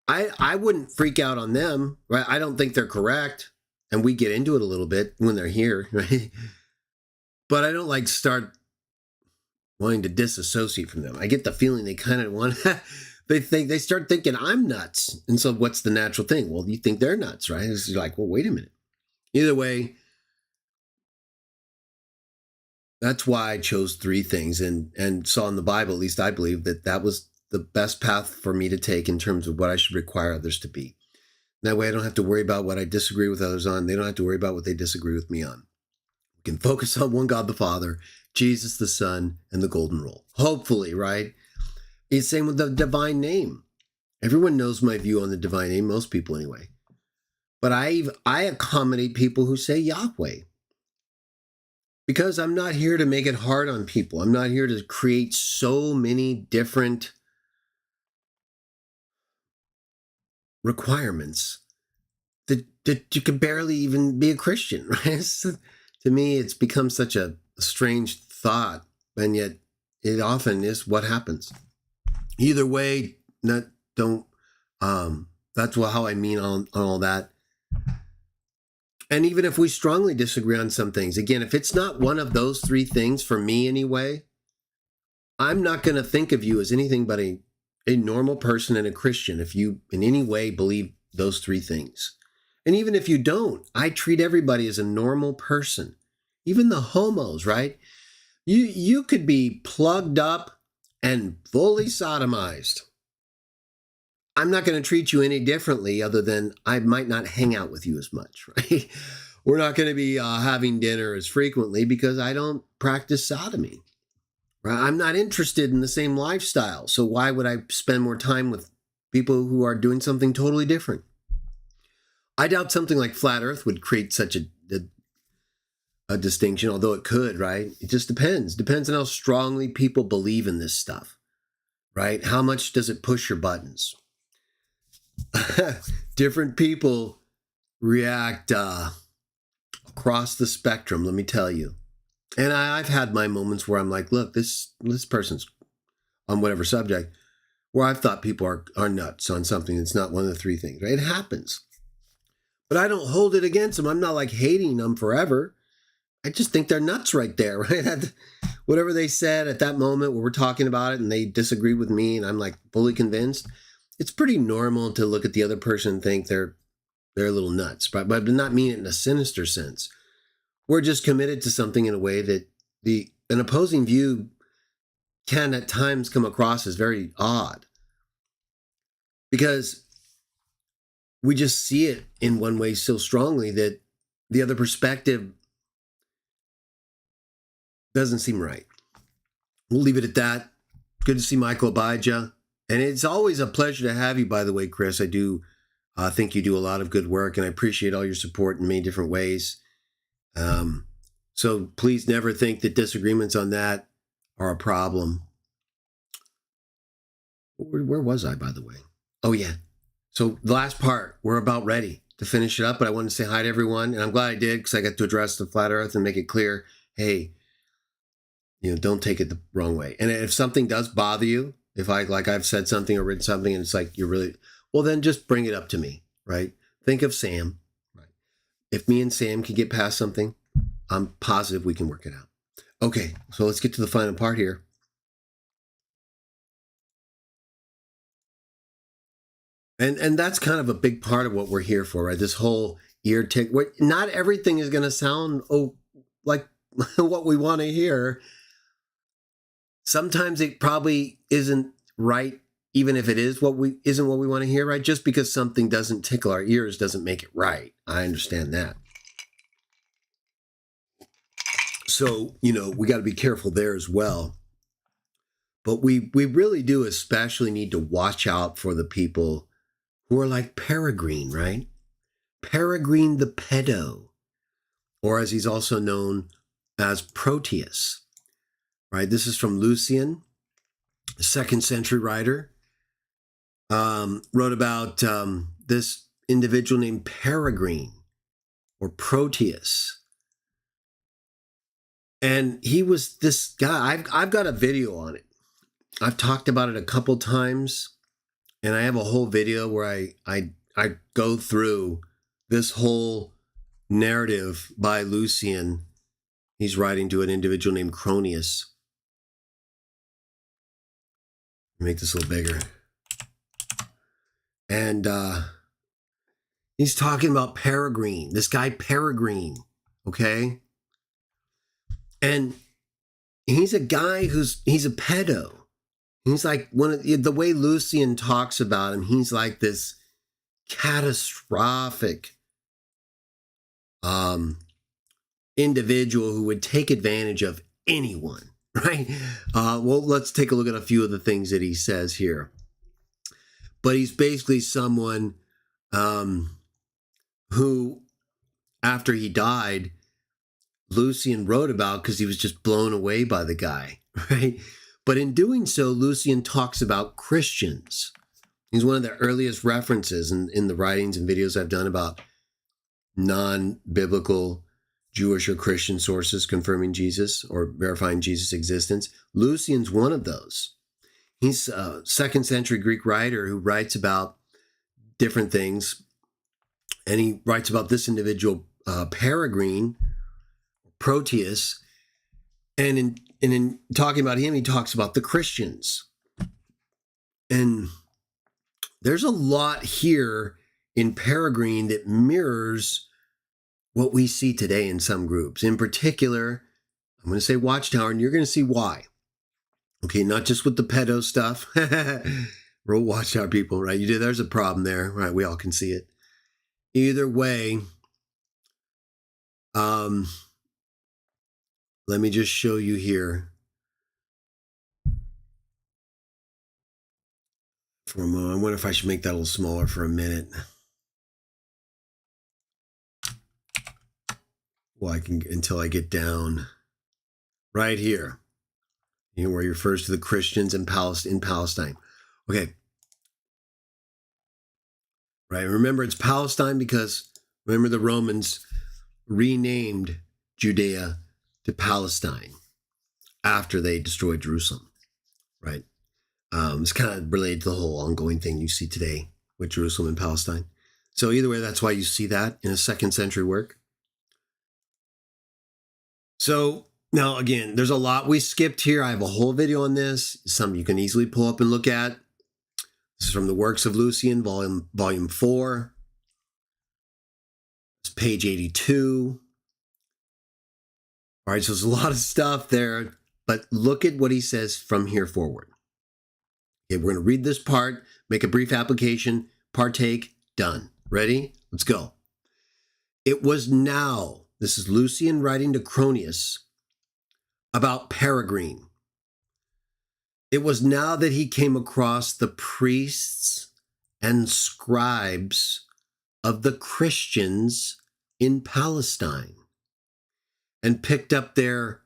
I wouldn't freak out on them, right? I don't think they're correct, and we get into it a little bit when they're here, right? But I don't like start wanting to disassociate from them. I get the feeling they kind of want they start thinking I'm nuts. And so what's the natural thing? Well, you think they're nuts, right? It's like, well, wait a minute. Either way, that's why I chose 3 things and saw in the Bible, at least I believe, that was the best path for me to take in terms of what I should require others to be. That way I don't have to worry about what I disagree with others on. They don't have to worry about what they disagree with me on. We can focus on one God the Father, Jesus the Son, and the Golden Rule. Hopefully, right? It's the same with the divine name. Everyone knows my view on the divine name, most people anyway. But I accommodate people who say Yahweh. Because I'm not here to make it hard on people. I'm not here to create so many different requirements that you can barely even be a Christian, right? To me, it's become such a strange thought, and yet it often is what happens. Either way, that's how I mean on all that. And even if we strongly disagree on some things, again, if it's not one of those 3 things, for me anyway, I'm not going to think of you as anything but a normal person and a Christian if you in any way believe those 3 things. And even if you don't, I treat everybody as a normal person. Even the homos, right? You could be plugged up and fully sodomized. I'm not going to treat you any differently other than I might not hang out with you as much, right? We're not going to be having dinner as frequently because I don't practice sodomy. Right? I'm not interested in the same lifestyle. So why would I spend more time with people who are doing something totally different? I doubt something like flat earth would create such a distinction, although it could, right? It just depends. Depends on how strongly people believe in this stuff, right? How much does it push your buttons? Different people react across the spectrum, let me tell you. And I've had my moments where I'm like, look, this person's on whatever subject, where I've thought people are nuts on something that's not one of the 3 things, right? It happens. But I don't hold it against them. I'm not like hating them forever. I just think they're nuts right there, right? Whatever they said at that moment where we're talking about it and they disagree with me and I'm like fully convinced, it's pretty normal to look at the other person and think they're a little nuts, but not mean it in a sinister sense. We're just committed to something in a way that an opposing view can at times come across as very odd. Because we just see it in one way so strongly that the other perspective doesn't seem right. We'll leave it at that. Good to see Michael Abijah. And it's always a pleasure to have you, by the way, Chris. I do think you do a lot of good work, and I appreciate all your support in many different ways. So please never think that disagreements on that are a problem. Where was I, by the way? Oh, yeah. So the last part, we're about ready to finish it up, but I wanted to say hi to everyone, and I'm glad I did because I got to address the flat earth and make it clear, hey, don't take it the wrong way. And if something does bother you, if I've said something or written something and it's like you're really, well, then just bring it up to me, right? Think of Sam, right? If me and Sam can get past something, I'm positive we can work it out. Okay, so let's get to the final part here. And that's kind of a big part of what we're here for, right? This whole ear tick. Not everything is going to sound like what we want to hear. Sometimes it probably isn't right, even if it is isn't what we want to hear, right? Just because something doesn't tickle our ears doesn't make it right. I understand that. So, we got to be careful there as well. But we really do especially need to watch out for the people who are like Peregrine, right? Peregrine the pedo, or as he's also known as Proteus, right? This is from Lucian, a 2nd century writer, wrote about this individual named Peregrine or Proteus. And he was this guy, I've got a video on it. I've talked about it a couple times, and I have a whole video where I go through this whole narrative by Lucian. He's writing to an individual named Cronius. Make this a little bigger. And he's talking about Peregrine, this guy Peregrine, okay? And he's a guy he's a pedo. He's like the way Lucian talks about him, he's like this catastrophic individual who would take advantage of anyone, right? Well, let's take a look at a few of the things that he says here. But he's basically someone who, after he died, Lucian wrote about because he was just blown away by the guy, right? But in doing so, Lucian talks about Christians. He's one of the earliest references in the writings and videos I've done about non-biblical Jewish or Christian sources confirming Jesus or verifying Jesus' existence. Lucian's one of those. He's a 2nd century Greek writer who writes about different things. And he writes about this individual, Peregrine, Proteus. And in talking about him, he talks about the Christians. And there's a lot here in Peregrine that mirrors what we see today in some groups. In particular, I'm going to say Watchtower, and you're going to see why. Okay, not just with the pedo stuff. We're all Watchtower people, right? There's a problem there, right? We all can see it. Either way, let me just show you here for a moment. I wonder if I should make that a little smaller for a minute. Well, until I get down right here, where he refers to the Christians in Palestine. Okay. Right. Remember, it's Palestine because remember the Romans renamed Judea to Palestine after they destroyed Jerusalem. Right. It's kind of related to the whole ongoing thing you see today with Jerusalem and Palestine. So either way, that's why you see that in a 2nd century work. So now, again, there's a lot we skipped here. I have a whole video on this. Some you can easily pull up and look at. This is from the Works of Lucian, volume 4. It's page 82. All right, so there's a lot of stuff there, but look at what he says from here forward. Okay, we're going to read this part, make a brief application, partake, done. Ready? Let's go. It was now, this is Lucian writing to Cronius about Peregrine. It was now that he came across the priests and scribes of the Christians in Palestine. and picked up their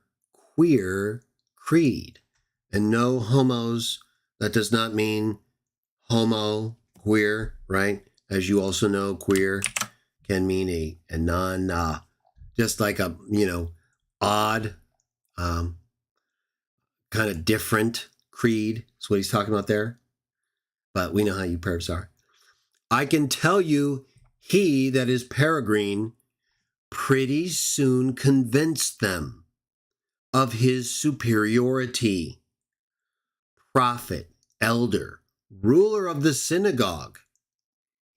queer creed. And no homos, that does not mean homo, queer, right? As you also know, queer can mean a non, just like a, odd, kind of different creed is what he's talking about there. But we know how you perps are. I can tell you, he, that is Peregrine, pretty soon convinced them of his superiority. Prophet, elder, ruler of the synagogue.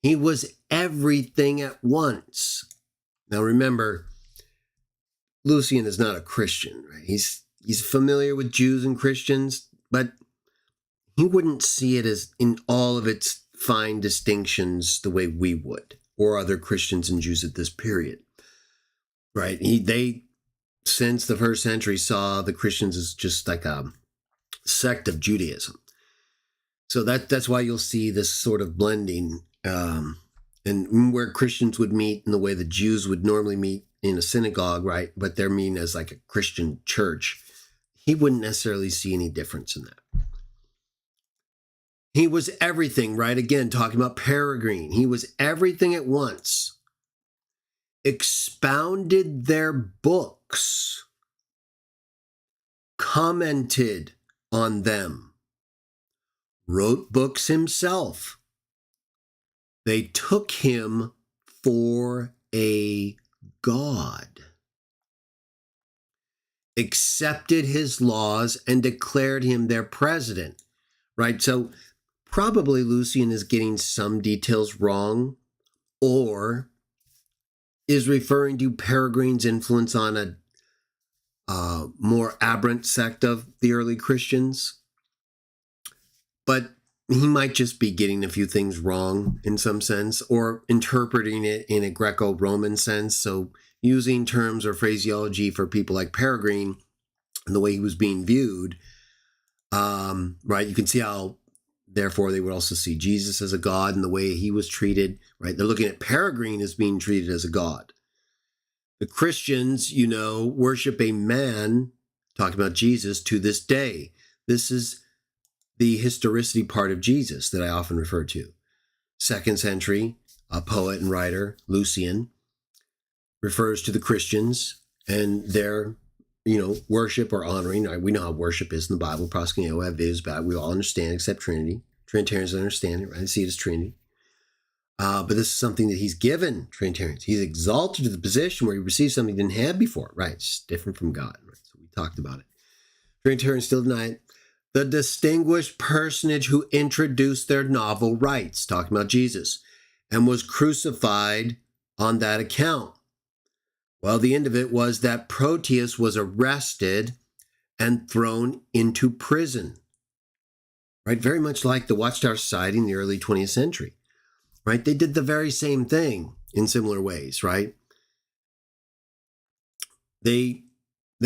He was everything at once. Now remember, Lucian is not a Christian, right? He's familiar with Jews and Christians, but he wouldn't see it as in all of its fine distinctions the way we would, or other Christians and Jews at this period, right? They, since the first century, saw the Christians as just like a sect of Judaism. So that's why you'll see this sort of blending, and where Christians would meet in the way the Jews would normally meet in a synagogue, right? But they're mean as like a Christian church. He wouldn't necessarily see any difference in that. He was everything, right? Again, talking about Peregrine. He was everything at once. Expounded their books. Commented on them. Wrote books himself. They took him for a god. Accepted his laws and declared him their president, right? So probably Lucian is getting some details wrong, or is referring to Peregrine's influence on a more aberrant sect of the early Christians. But he might just be getting a few things wrong in some sense, or interpreting it in a Greco-Roman sense. So using terms or phraseology for people like Peregrine and the way he was being viewed, right? You can see how, therefore, they would also see Jesus as a god and the way he was treated, right? They're looking at Peregrine as being treated as a god. The Christians, worship a man, talking about Jesus, to this day. This is the historicity part of Jesus that I often refer to. 2nd century, a poet and writer, Lucian, refers to the Christians and their, worship or honoring. We know how worship is in the Bible. Proskuneo, have is bad. We all understand except Trinity. Trinitarians understand it, right? I see it as Trinity. But this is something that he's given Trinitarians. He's exalted to the position where he received something he didn't have before, right? It's different from God, right? So we talked about it. Trinitarians still deny it. The distinguished personage who introduced their novel rights, talking about Jesus, and was crucified on that account. Well, the end of it was that Proteus was arrested and thrown into prison, right? Very much like the Watchtower Society in the early 20th century, right? They did the very same thing in similar ways, right? They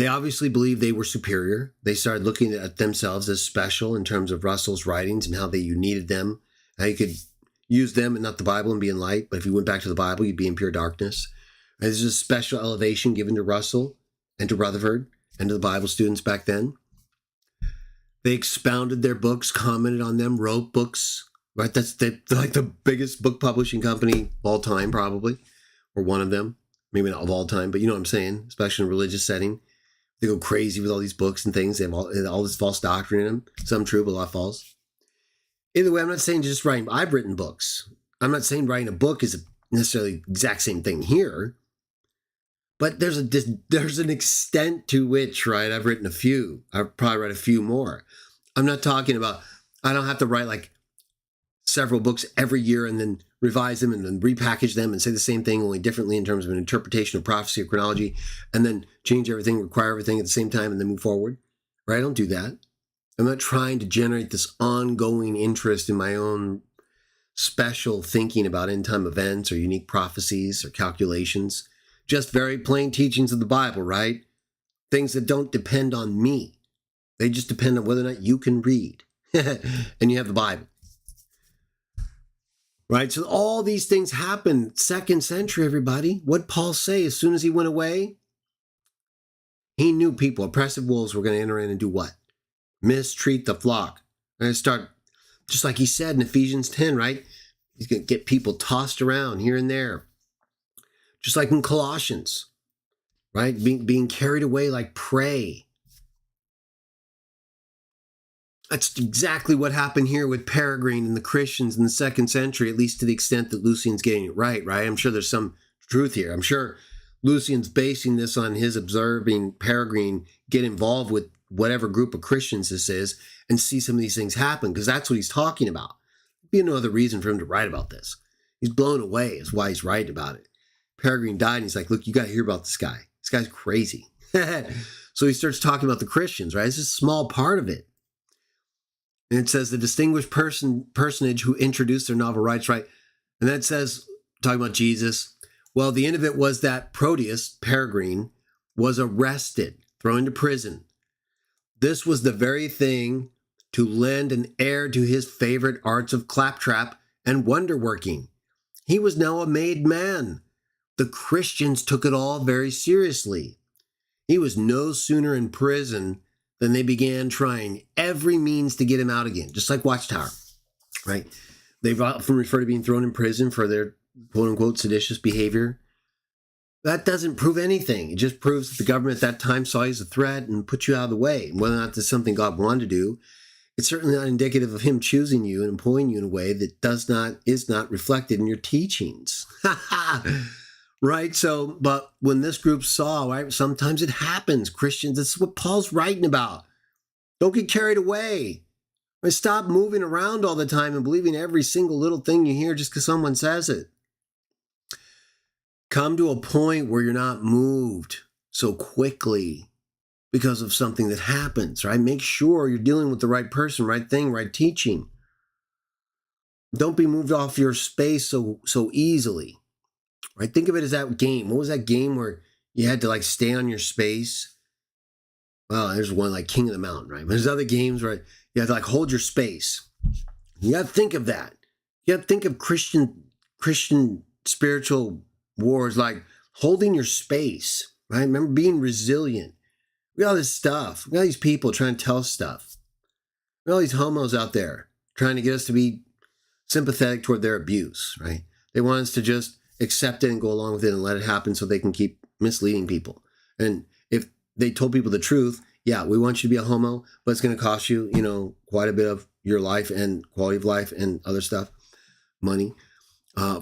obviously believed they were superior. They started looking at themselves as special in terms of Russell's writings and how you needed them, how you could use them and not the Bible and be in light. But if you went back to the Bible, you'd be in pure darkness. And there's a special elevation given to Russell and to Rutherford and to the Bible students back then. They expounded their books, commented on them, wrote books, right? They're like the biggest book publishing company of all time, probably, or one of them. Maybe not of all time, but you know what I'm saying, especially in a religious setting. They go crazy with all these books and things. They have all this false doctrine in them. Some true, but a lot false. Either way, I'm not saying just writing. I've written books. I'm not saying writing a book is necessarily the exact same thing here. But there's an extent to which, right, I've written a few. I've probably read a few more. I'm not talking about, I don't have to write like several books every year and then revise them and then repackage them and say the same thing only differently in terms of an interpretation of prophecy or chronology, and then change everything, require everything at the same time and then move forward, right? I don't do that. I'm not trying to generate this ongoing interest in my own special thinking about end-time events or unique prophecies or calculations. Just very plain teachings of the Bible, right? Things that don't depend on me. They just depend on whether or not you can read. And you have the Bible. Right? So all these things happened 2nd century, everybody. What did Paul say as soon as he went away? He knew people, oppressive wolves, were going to enter in and do what? Mistreat the flock. And start, just like he said in Ephesians 10, right? He's going to get people tossed around here and there. Just like in Colossians, right? Being carried away like prey. That's exactly what happened here with Peregrine and the Christians in the 2nd century, at least to the extent that Lucian's getting it right? I'm sure there's some truth here. I'm sure Lucian's basing this on his observing Peregrine get involved with whatever group of Christians this is and see some of these things happen, because that's what he's talking about. There'd be no other reason for him to write about this. He's blown away is why he's writing about it. Peregrine died, and he's like, look, you got to hear about this guy. This guy's crazy. So he starts talking about the Christians, right? It's just a small part of it. And it says the distinguished personage who introduced their novel writes, right? And then it says, talking about Jesus, well, the end of it was that Proteus, Peregrine, was arrested, thrown into prison. This was the very thing to lend an heir to his favorite arts of claptrap and wonder-working. He was now a made man. The Christians took it all very seriously. He was no sooner in prison than they began trying every means to get him out again, just like Watchtower, right? They've often referred to being thrown in prison for their quote-unquote seditious behavior. That doesn't prove anything. It just proves that the government at that time saw you as a threat and put you out of the way. And whether or not this is something God wanted to do, it's certainly not indicative of him choosing you and employing you in a way that is not reflected in your teachings. Right? So, but when this group saw, right, sometimes it happens. Christians, this is what Paul's writing about. Don't get carried away. Right? Stop moving around all the time and believing every single little thing you hear just because someone says it. Come to a point where you're not moved so quickly because of something that happens, right? Make sure you're dealing with the right person, right thing, right teaching. Don't be moved off your space so easily. Right? Think of it as that game. What was that game where you had to like stay on your space? Well, there's one like King of the Mountain, right? But there's other games where you have to like hold your space. You got to think of that. You have to think of Christian spiritual wars like holding your space, right? Remember being resilient. We got all this stuff. We got all these people trying to tell us stuff. We got all these homos out there trying to get us to be sympathetic toward their abuse, right? They want us to just accept it and go along with it and let it happen so they can keep misleading people. And if they told people the truth, yeah, we want you to be a homo, but it's going to cost you, quite a bit of your life and quality of life and other stuff, money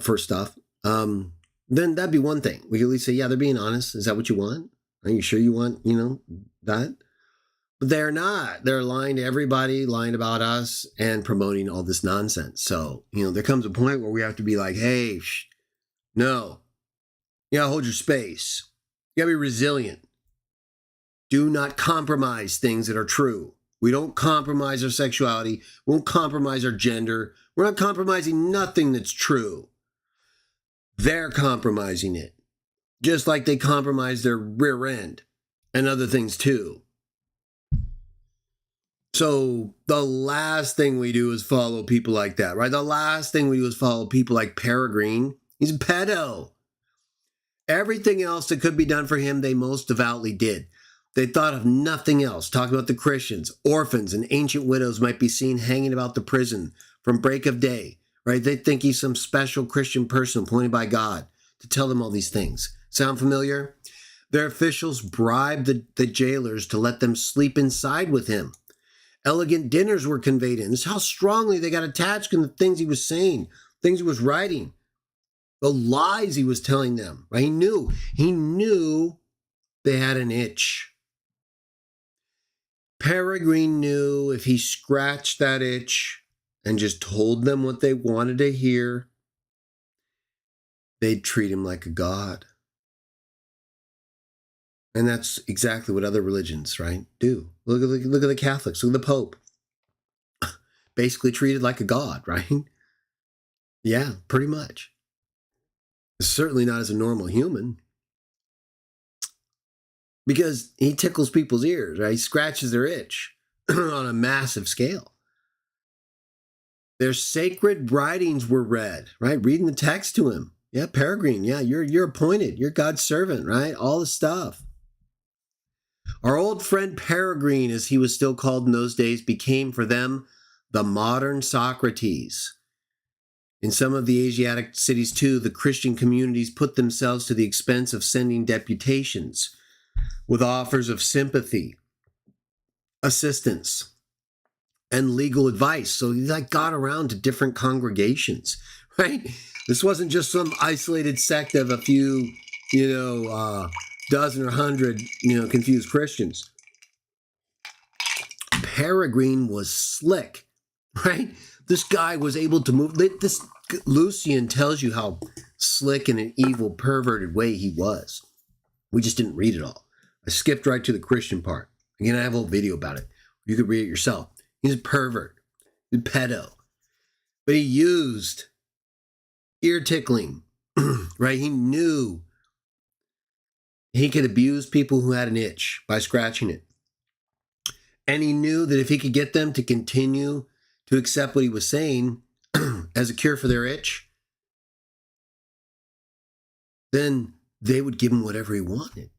for stuff, then that'd be one thing. We could at least say, yeah, they're being honest. Is that what you want? Are you sure you want, that? But they're not. They're lying to everybody, lying about us, and promoting all this nonsense. So, there comes a point where we have to be like, hey, no, you gotta hold your space. You gotta be resilient. Do not compromise things that are true. We don't compromise our sexuality. We won't compromise our gender. We're not compromising nothing that's true. They're compromising it. Just like they compromise their rear end and other things too. So the last thing we do is follow people like that, right? The last thing we do is follow people like Peregrine. He's a pedo. Everything else that could be done for him, they most devoutly did. They thought of nothing else. Talk about the Christians. Orphans and ancient widows might be seen hanging about the prison from break of day, right? They think he's some special Christian person appointed by God to tell them all these things. Sound familiar? Their officials bribed the jailers to let them sleep inside with him. Elegant dinners were conveyed in. This is how strongly they got attached to the things he was saying, things he was writing. The lies he was telling them, right? He knew they had an itch. Peregrine knew if he scratched that itch and just told them what they wanted to hear, they'd treat him like a god. And that's exactly what other religions, right, do. Look at the Catholics, look at the Pope. Basically treated like a god, right? Yeah, pretty much. Certainly not as a normal human. Because he tickles people's ears, right? He scratches their itch on a massive scale. Their sacred writings were read, right? Reading the text to him. Yeah, Peregrine, yeah, you're appointed. You're God's servant, right? All the stuff. Our old friend Peregrine, as he was still called in those days, became for them the modern Socrates. In some of the Asiatic cities, too, the Christian communities put themselves to the expense of sending deputations with offers of sympathy, assistance, and legal advice. So he got around to different congregations, right? This wasn't just some isolated sect of a few, dozen or 100, confused Christians. Peregrine was slick, right? This guy was able to move. This Lucian tells you how slick in an evil, perverted way he was. We just didn't read it all. I skipped right to the Christian part. Again, I have a whole video about it. You could read it yourself. He's a pervert, a pedo. But he used ear-tickling, right? He knew he could abuse people who had an itch by scratching it. And he knew that if he could get them to continue to accept what he was saying as a cure for their itch, then they would give him whatever he wanted,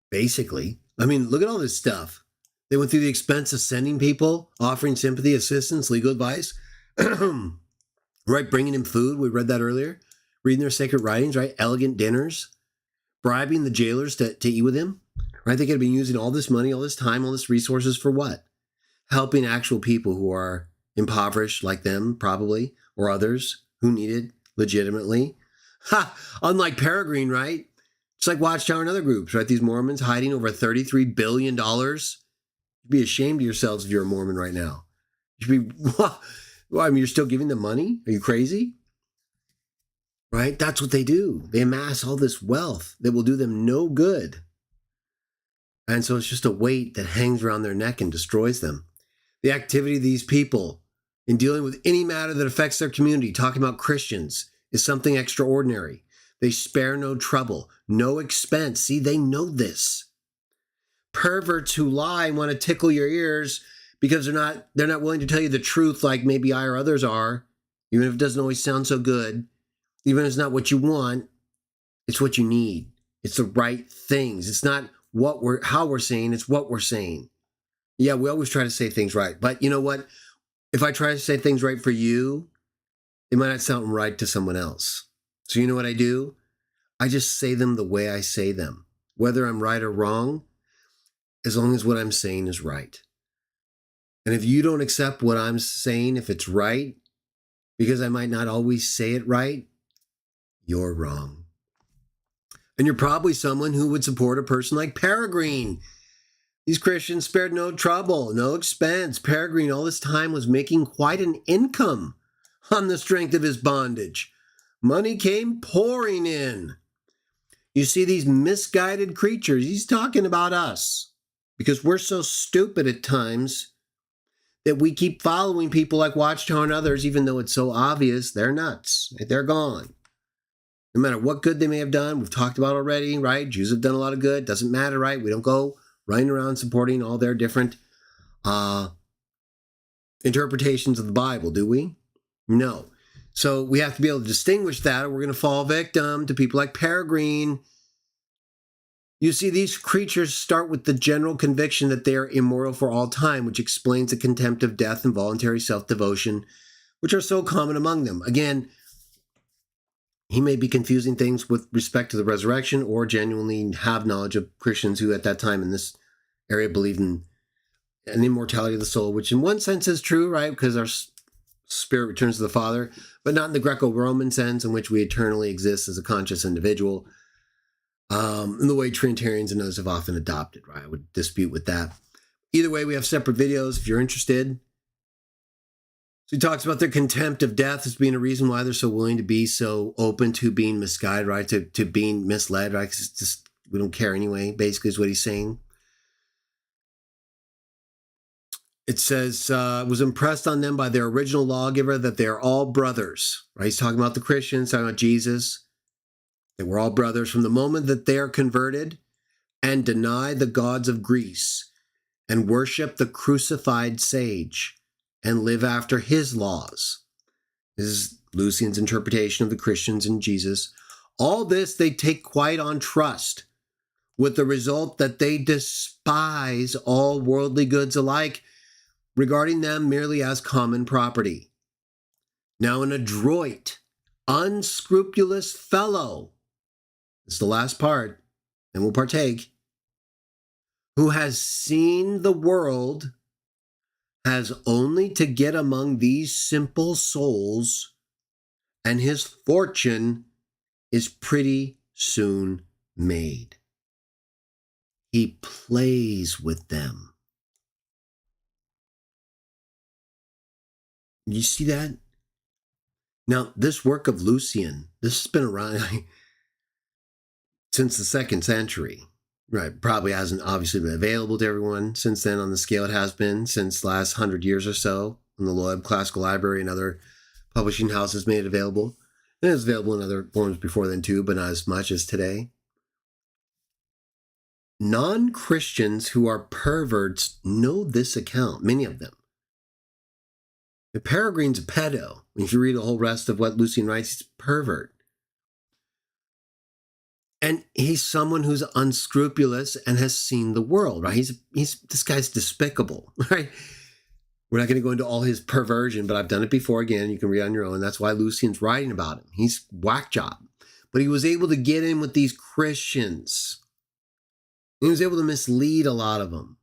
basically. I mean, look at all this stuff. They went through the expense of sending people, offering sympathy, assistance, legal advice, right? Bringing him food. We read that earlier. Reading their sacred writings, right? Elegant dinners. Bribing the jailers to eat with him, right? They could have been using all this money, all this time, all this resources for what? Helping actual people who are impoverished like them, probably, or others who need it legitimately. Unlike Peregrine, right? It's like Watchtower and other groups, right? These Mormons hiding over $33 billion. You'd be ashamed of yourselves if you're a Mormon right now. You should be, well, I mean, you're still giving them money? Are you crazy? Right? That's what they do. They amass all this wealth that will do them no good. And so it's just a weight that hangs around their neck and destroys them. The activity of these people in dealing with any matter that affects their community, talking about Christians, is something extraordinary. They spare no trouble, no expense. See, they know this. Perverts who lie and want to tickle your ears because they're not willing to tell you the truth like maybe I or others are, even if it doesn't always sound so good. Even if it's not what you want, it's what you need. It's the right things. It's not how we're saying, it's what we're saying. Yeah, we always try to say things right. But you know what? If I try to say things right for you, it might not sound right to someone else. So you know what I do? I just say them the way I say them. Whether I'm right or wrong, as long as what I'm saying is right. And if you don't accept what I'm saying, if it's right, because I might not always say it right, you're wrong. And you're probably someone who would support a person like Peregrine. These Christians spared no trouble, no expense. Peregrine all this time was making quite an income on the strength of his bondage. Money came pouring in. You see, these misguided creatures, he's talking about us because we're so stupid at times that we keep following people like Watchtower and others, even though it's so obvious they're nuts. They're gone. No matter what good they may have done, we've talked about already, right? Jews have done a lot of good. Doesn't matter, right? We don't go running around supporting all their different interpretations of the Bible, do we? No. So we have to be able to distinguish that, or we're going to fall victim to people like Peregrine. You see, these creatures start with the general conviction that they are immoral for all time, which explains the contempt of death and voluntary self-devotion, which are so common among them. Again, he may be confusing things with respect to the resurrection or genuinely have knowledge of Christians who at that time in this area believed in an immortality of the soul, which in one sense is true, right? Because our spirit returns to the Father, but not in the Greco-Roman sense in which we eternally exist as a conscious individual, in the way Trinitarians and others have often adopted, right? I would dispute with that. Either way, we have separate videos if you're interested. So he talks about their contempt of death as being a reason why they're so willing to be so open to being misguided, right? To being misled, right? Because it's just, we don't care anyway, basically is what he's saying. It says, was impressed on them by their original lawgiver that they are all brothers, right? He's talking about the Christians, talking about Jesus. They were all brothers from the moment that they are converted and deny the gods of Greece and worship the crucified sage and live after his laws. This is Lucian's interpretation of the Christians and Jesus. All this they take quite on trust, with the result that they despise all worldly goods alike, regarding them merely as common property. Now, an adroit, unscrupulous fellow, this is the last part, and we'll partake, who has seen the world, has only to get among these simple souls, and his fortune is pretty soon made. He plays with them. You see that? Now, this work of Lucian, this has been around since the 2nd century. Right, probably hasn't obviously been available to everyone since then on the scale it has been since the last 100 years or so. When the Loeb Classical Library and other publishing houses made it available. And it was available in other forms before then too, but not as much as today. Non-Christians who are perverts know this account, many of them. The Peregrine's a pedo. If you read the whole rest of what Lucian writes, he's a pervert. And he's someone who's unscrupulous and has seen the world, right? This guy's despicable, right? We're not going to go into all his perversion, but I've done it before. Again, you can read on your own. That's why Lucian's writing about him. He's whack job. But he was able to get in with these Christians. He was able to mislead a lot of them.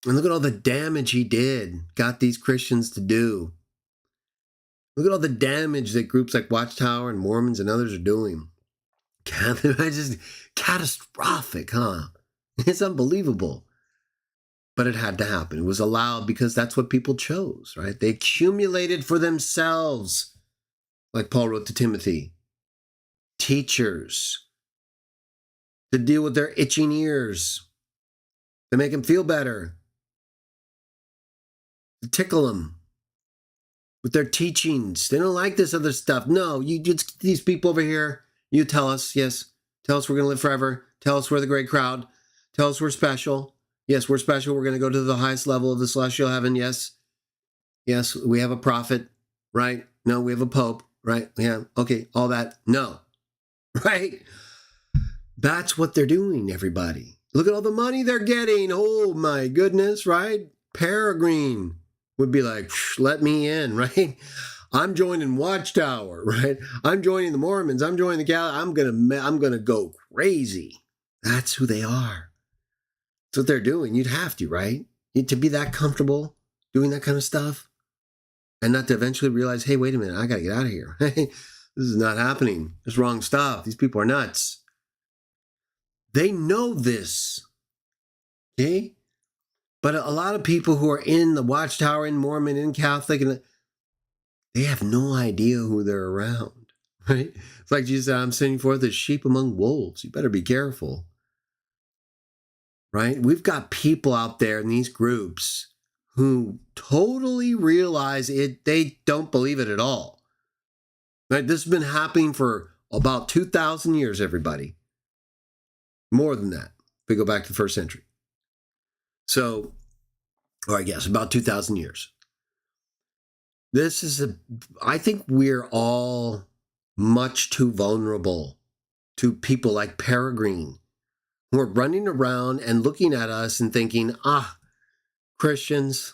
And look at all the damage he did, got these Christians to do. Look at all the damage that groups like Watchtower and Mormons and others are doing. Just catastrophic, huh? It's unbelievable. But it had to happen. It was allowed because that's what people chose, right? They accumulated for themselves, like Paul wrote to Timothy, teachers to deal with their itching ears, to make them feel better, to tickle them with their teachings. They don't like this other stuff. No, these people over here, you tell us, yes, tell us we're going to live forever. Tell us we're the great crowd. Tell us we're special. Yes, we're special. We're going to go to the highest level of the celestial heaven. Yes. Yes, we have a prophet, right? No, we have a pope, right? Yeah, okay, all that. No, right? That's what they're doing, everybody. Look at all the money they're getting. Oh, my goodness, right? Peregrine would be like, let me in, right? I'm joining Watchtower, right? I'm joining the Mormons. I'm joining the Gal. I'm gonna go crazy. That's who they are. That's what they're doing. You'd have to, right? To be that comfortable doing that kind of stuff, and not to eventually realize, hey, wait a minute, I gotta get out of here. This is not happening. It's wrong stuff. These people are nuts. They know this, okay? But a lot of people who are in the Watchtower, in Mormon, in Catholic, and they have no idea who they're around, right? It's like Jesus said, I'm sending forth as sheep among wolves. You better be careful, right? We've got people out there in these groups who totally realize it. They don't believe it at all, right? This has been happening for about 2,000 years, everybody. More than that, if we go back to the 1st century. So, or I guess about 2,000 years. I think we're all much too vulnerable to people like Peregrine, who are running around and looking at us and thinking, Christians,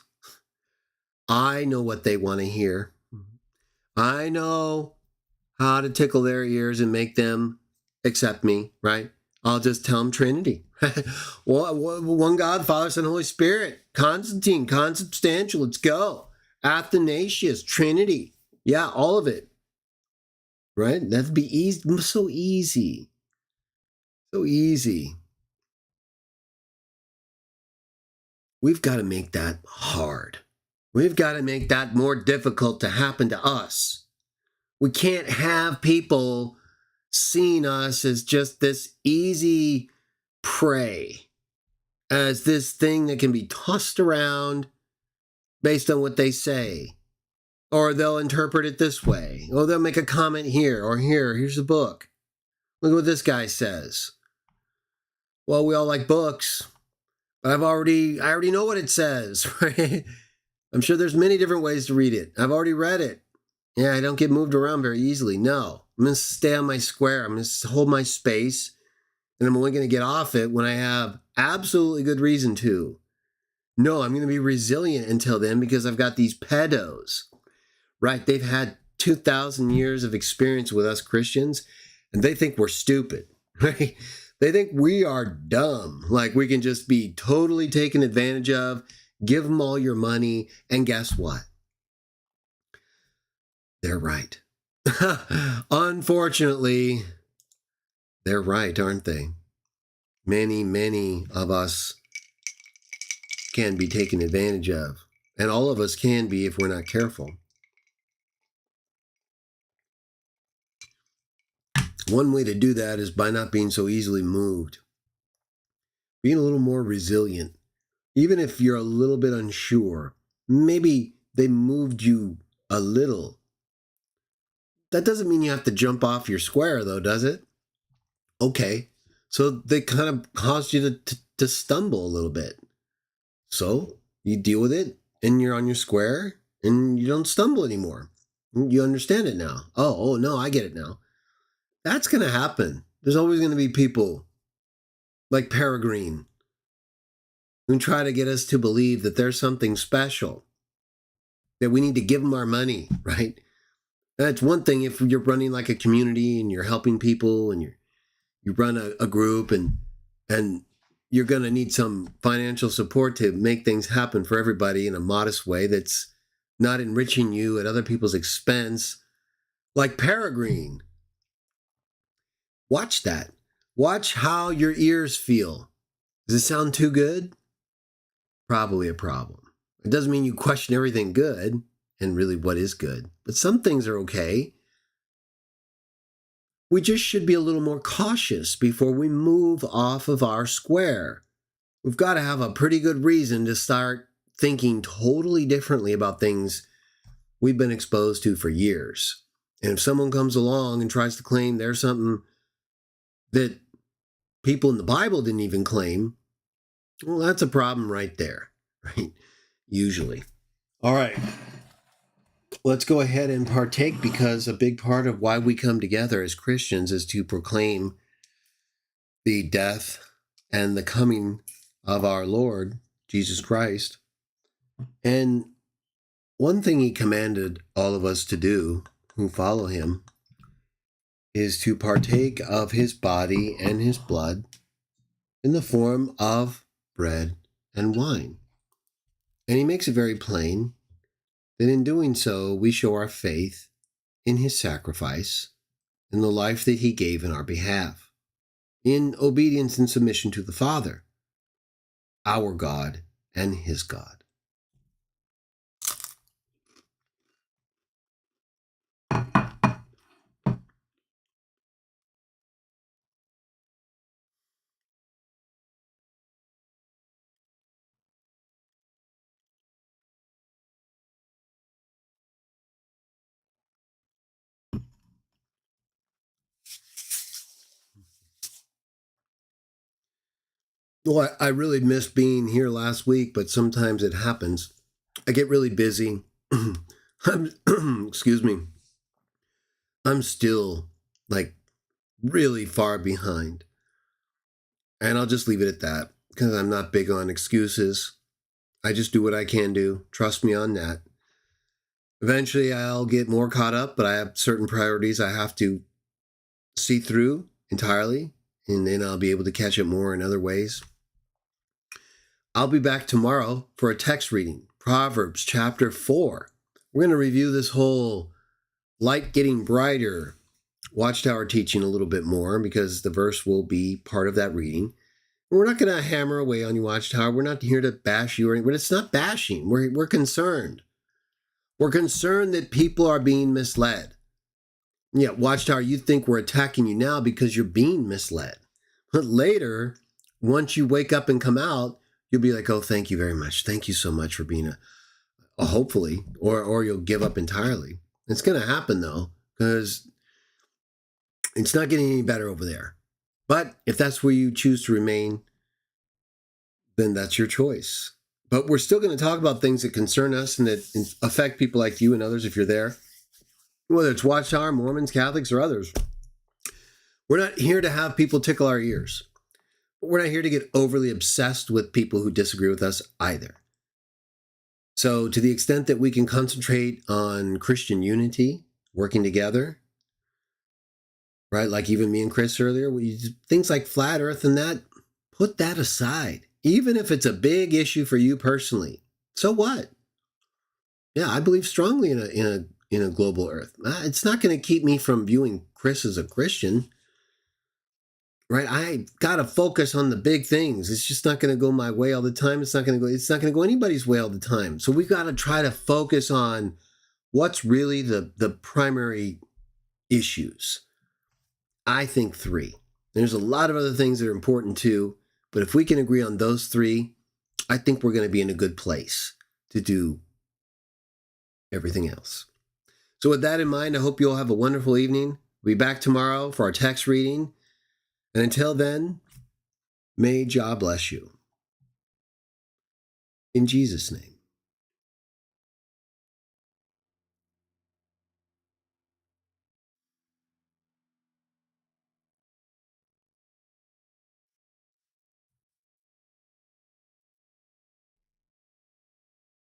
I know what they want to hear. I know how to tickle their ears and make them accept me, right? I'll just tell them Trinity. One God, Father, Son, Holy Spirit. Constantine, consubstantial, let's go. Athanasius, Trinity. Yeah, all of it. Right? That'd be easy. So easy. So easy. We've got to make that hard. We've got to make that more difficult to happen to us. We can't have people seeing us as just this easy prey, as this thing that can be tossed around based on what they say. Or they'll interpret it this way. Or they'll make a comment here or here. Here's a book. Look at what this guy says. Well, we all like books, but I already know what it says, right? I'm sure there's many different ways to read it. I've already read it. Yeah, I don't get moved around very easily. No, I'm going to stay on my square. I'm going to hold my space. and I'm only going to get off it when I have absolutely good reason to. No, I'm going to be resilient until then because I've got these pedos, right? They've had 2,000 years of experience with us Christians, and they think we're stupid, right? They think we are dumb, like we can just be totally taken advantage of, give them all your money, and guess what? They're right. Unfortunately, they're right, aren't they? Many of us can be taken advantage of, and all of us can be if we're not careful. One way to do that is by not being so easily moved, being a little more resilient. Even if you're a little bit unsure, maybe they moved you a little. That doesn't mean you have to jump off your square, though, does it? Okay, so they kind of caused you to stumble a little bit. So you deal with it, and you're on your square, and you don't stumble anymore. You understand it now. Oh no, I get it now. That's going to happen. There's always going to be people like Peregrine who try to get us to believe that there's something special, that we need to give them our money, right? That's one thing if you're running like a community and you're helping people and you run a group and you're going to need some financial support to make things happen for everybody in a modest way that's not enriching you at other people's expense, like Peregrine. Watch that. Watch how your ears feel. Does it sound too good? Probably a problem. It doesn't mean you question everything good and really what is good, but some things are okay. We just should be a little more cautious before we move off of our square. We've got to have a pretty good reason to start thinking totally differently about things we've been exposed to for years. And if someone comes along and tries to claim there's something that people in the Bible didn't even claim, well, that's a problem right there, right? Usually. All right. Let's go ahead and partake, because a big part of why we come together as Christians is to proclaim the death and the coming of our Lord, Jesus Christ. And one thing he commanded all of us to do who follow him is to partake of his body and his blood in the form of bread and wine. And he makes it very plain that in doing so, we show our faith in his sacrifice and the life that he gave in our behalf, in obedience and submission to the Father, our God and his God. Well, I really missed being here last week, but sometimes it happens. I get really busy. Excuse me. I'm still like really far behind. And I'll just leave it at that, because I'm not big on excuses. I just do what I can do. Trust me on that. Eventually I'll get more caught up, but I have certain priorities I have to see through entirely, and then I'll be able to catch up more in other ways. I'll be back tomorrow for a text reading, Proverbs chapter 4. We're going to review this whole light getting brighter Watchtower teaching a little bit more, because the verse will be part of that reading. We're not going to hammer away on you, Watchtower. We're not here to bash you or anything. It's not bashing. We're concerned. We're concerned that people are being misled. Yeah, Watchtower, you think we're attacking you now because you're being misled. But later, once you wake up and come out, you'll be like, oh, thank you very much. Thank you so much for being a hopefully, or you'll give up entirely. It's going to happen, though, because it's not getting any better over there. But if that's where you choose to remain, then that's your choice. But we're still going to talk about things that concern us and that affect people like you and others if you're there, whether it's Watchtower, Mormons, Catholics, or others. We're not here to have people tickle our ears. we're not here to get overly obsessed with people who disagree with us either. So to the extent that we can concentrate on Christian unity, working together, right? Like even me and Chris earlier, things like flat earth and that, put that aside. Even if it's a big issue for you personally, so what? Yeah, I believe strongly in a global earth. It's not going to keep me from viewing Chris as a Christian, right? I got to focus on the big things. It's just not going to go my way all the time. It's not going to go anybody's way all the time. So we've got to try to focus on what's really the primary issues. I think 3. There's a lot of other things that are important too, but if we can agree on those 3, I think we're going to be in a good place to do everything else. So with that in mind, I hope you all have a wonderful evening. We'll be back tomorrow for our text reading. And until then, may Jah bless you. In Jesus' name.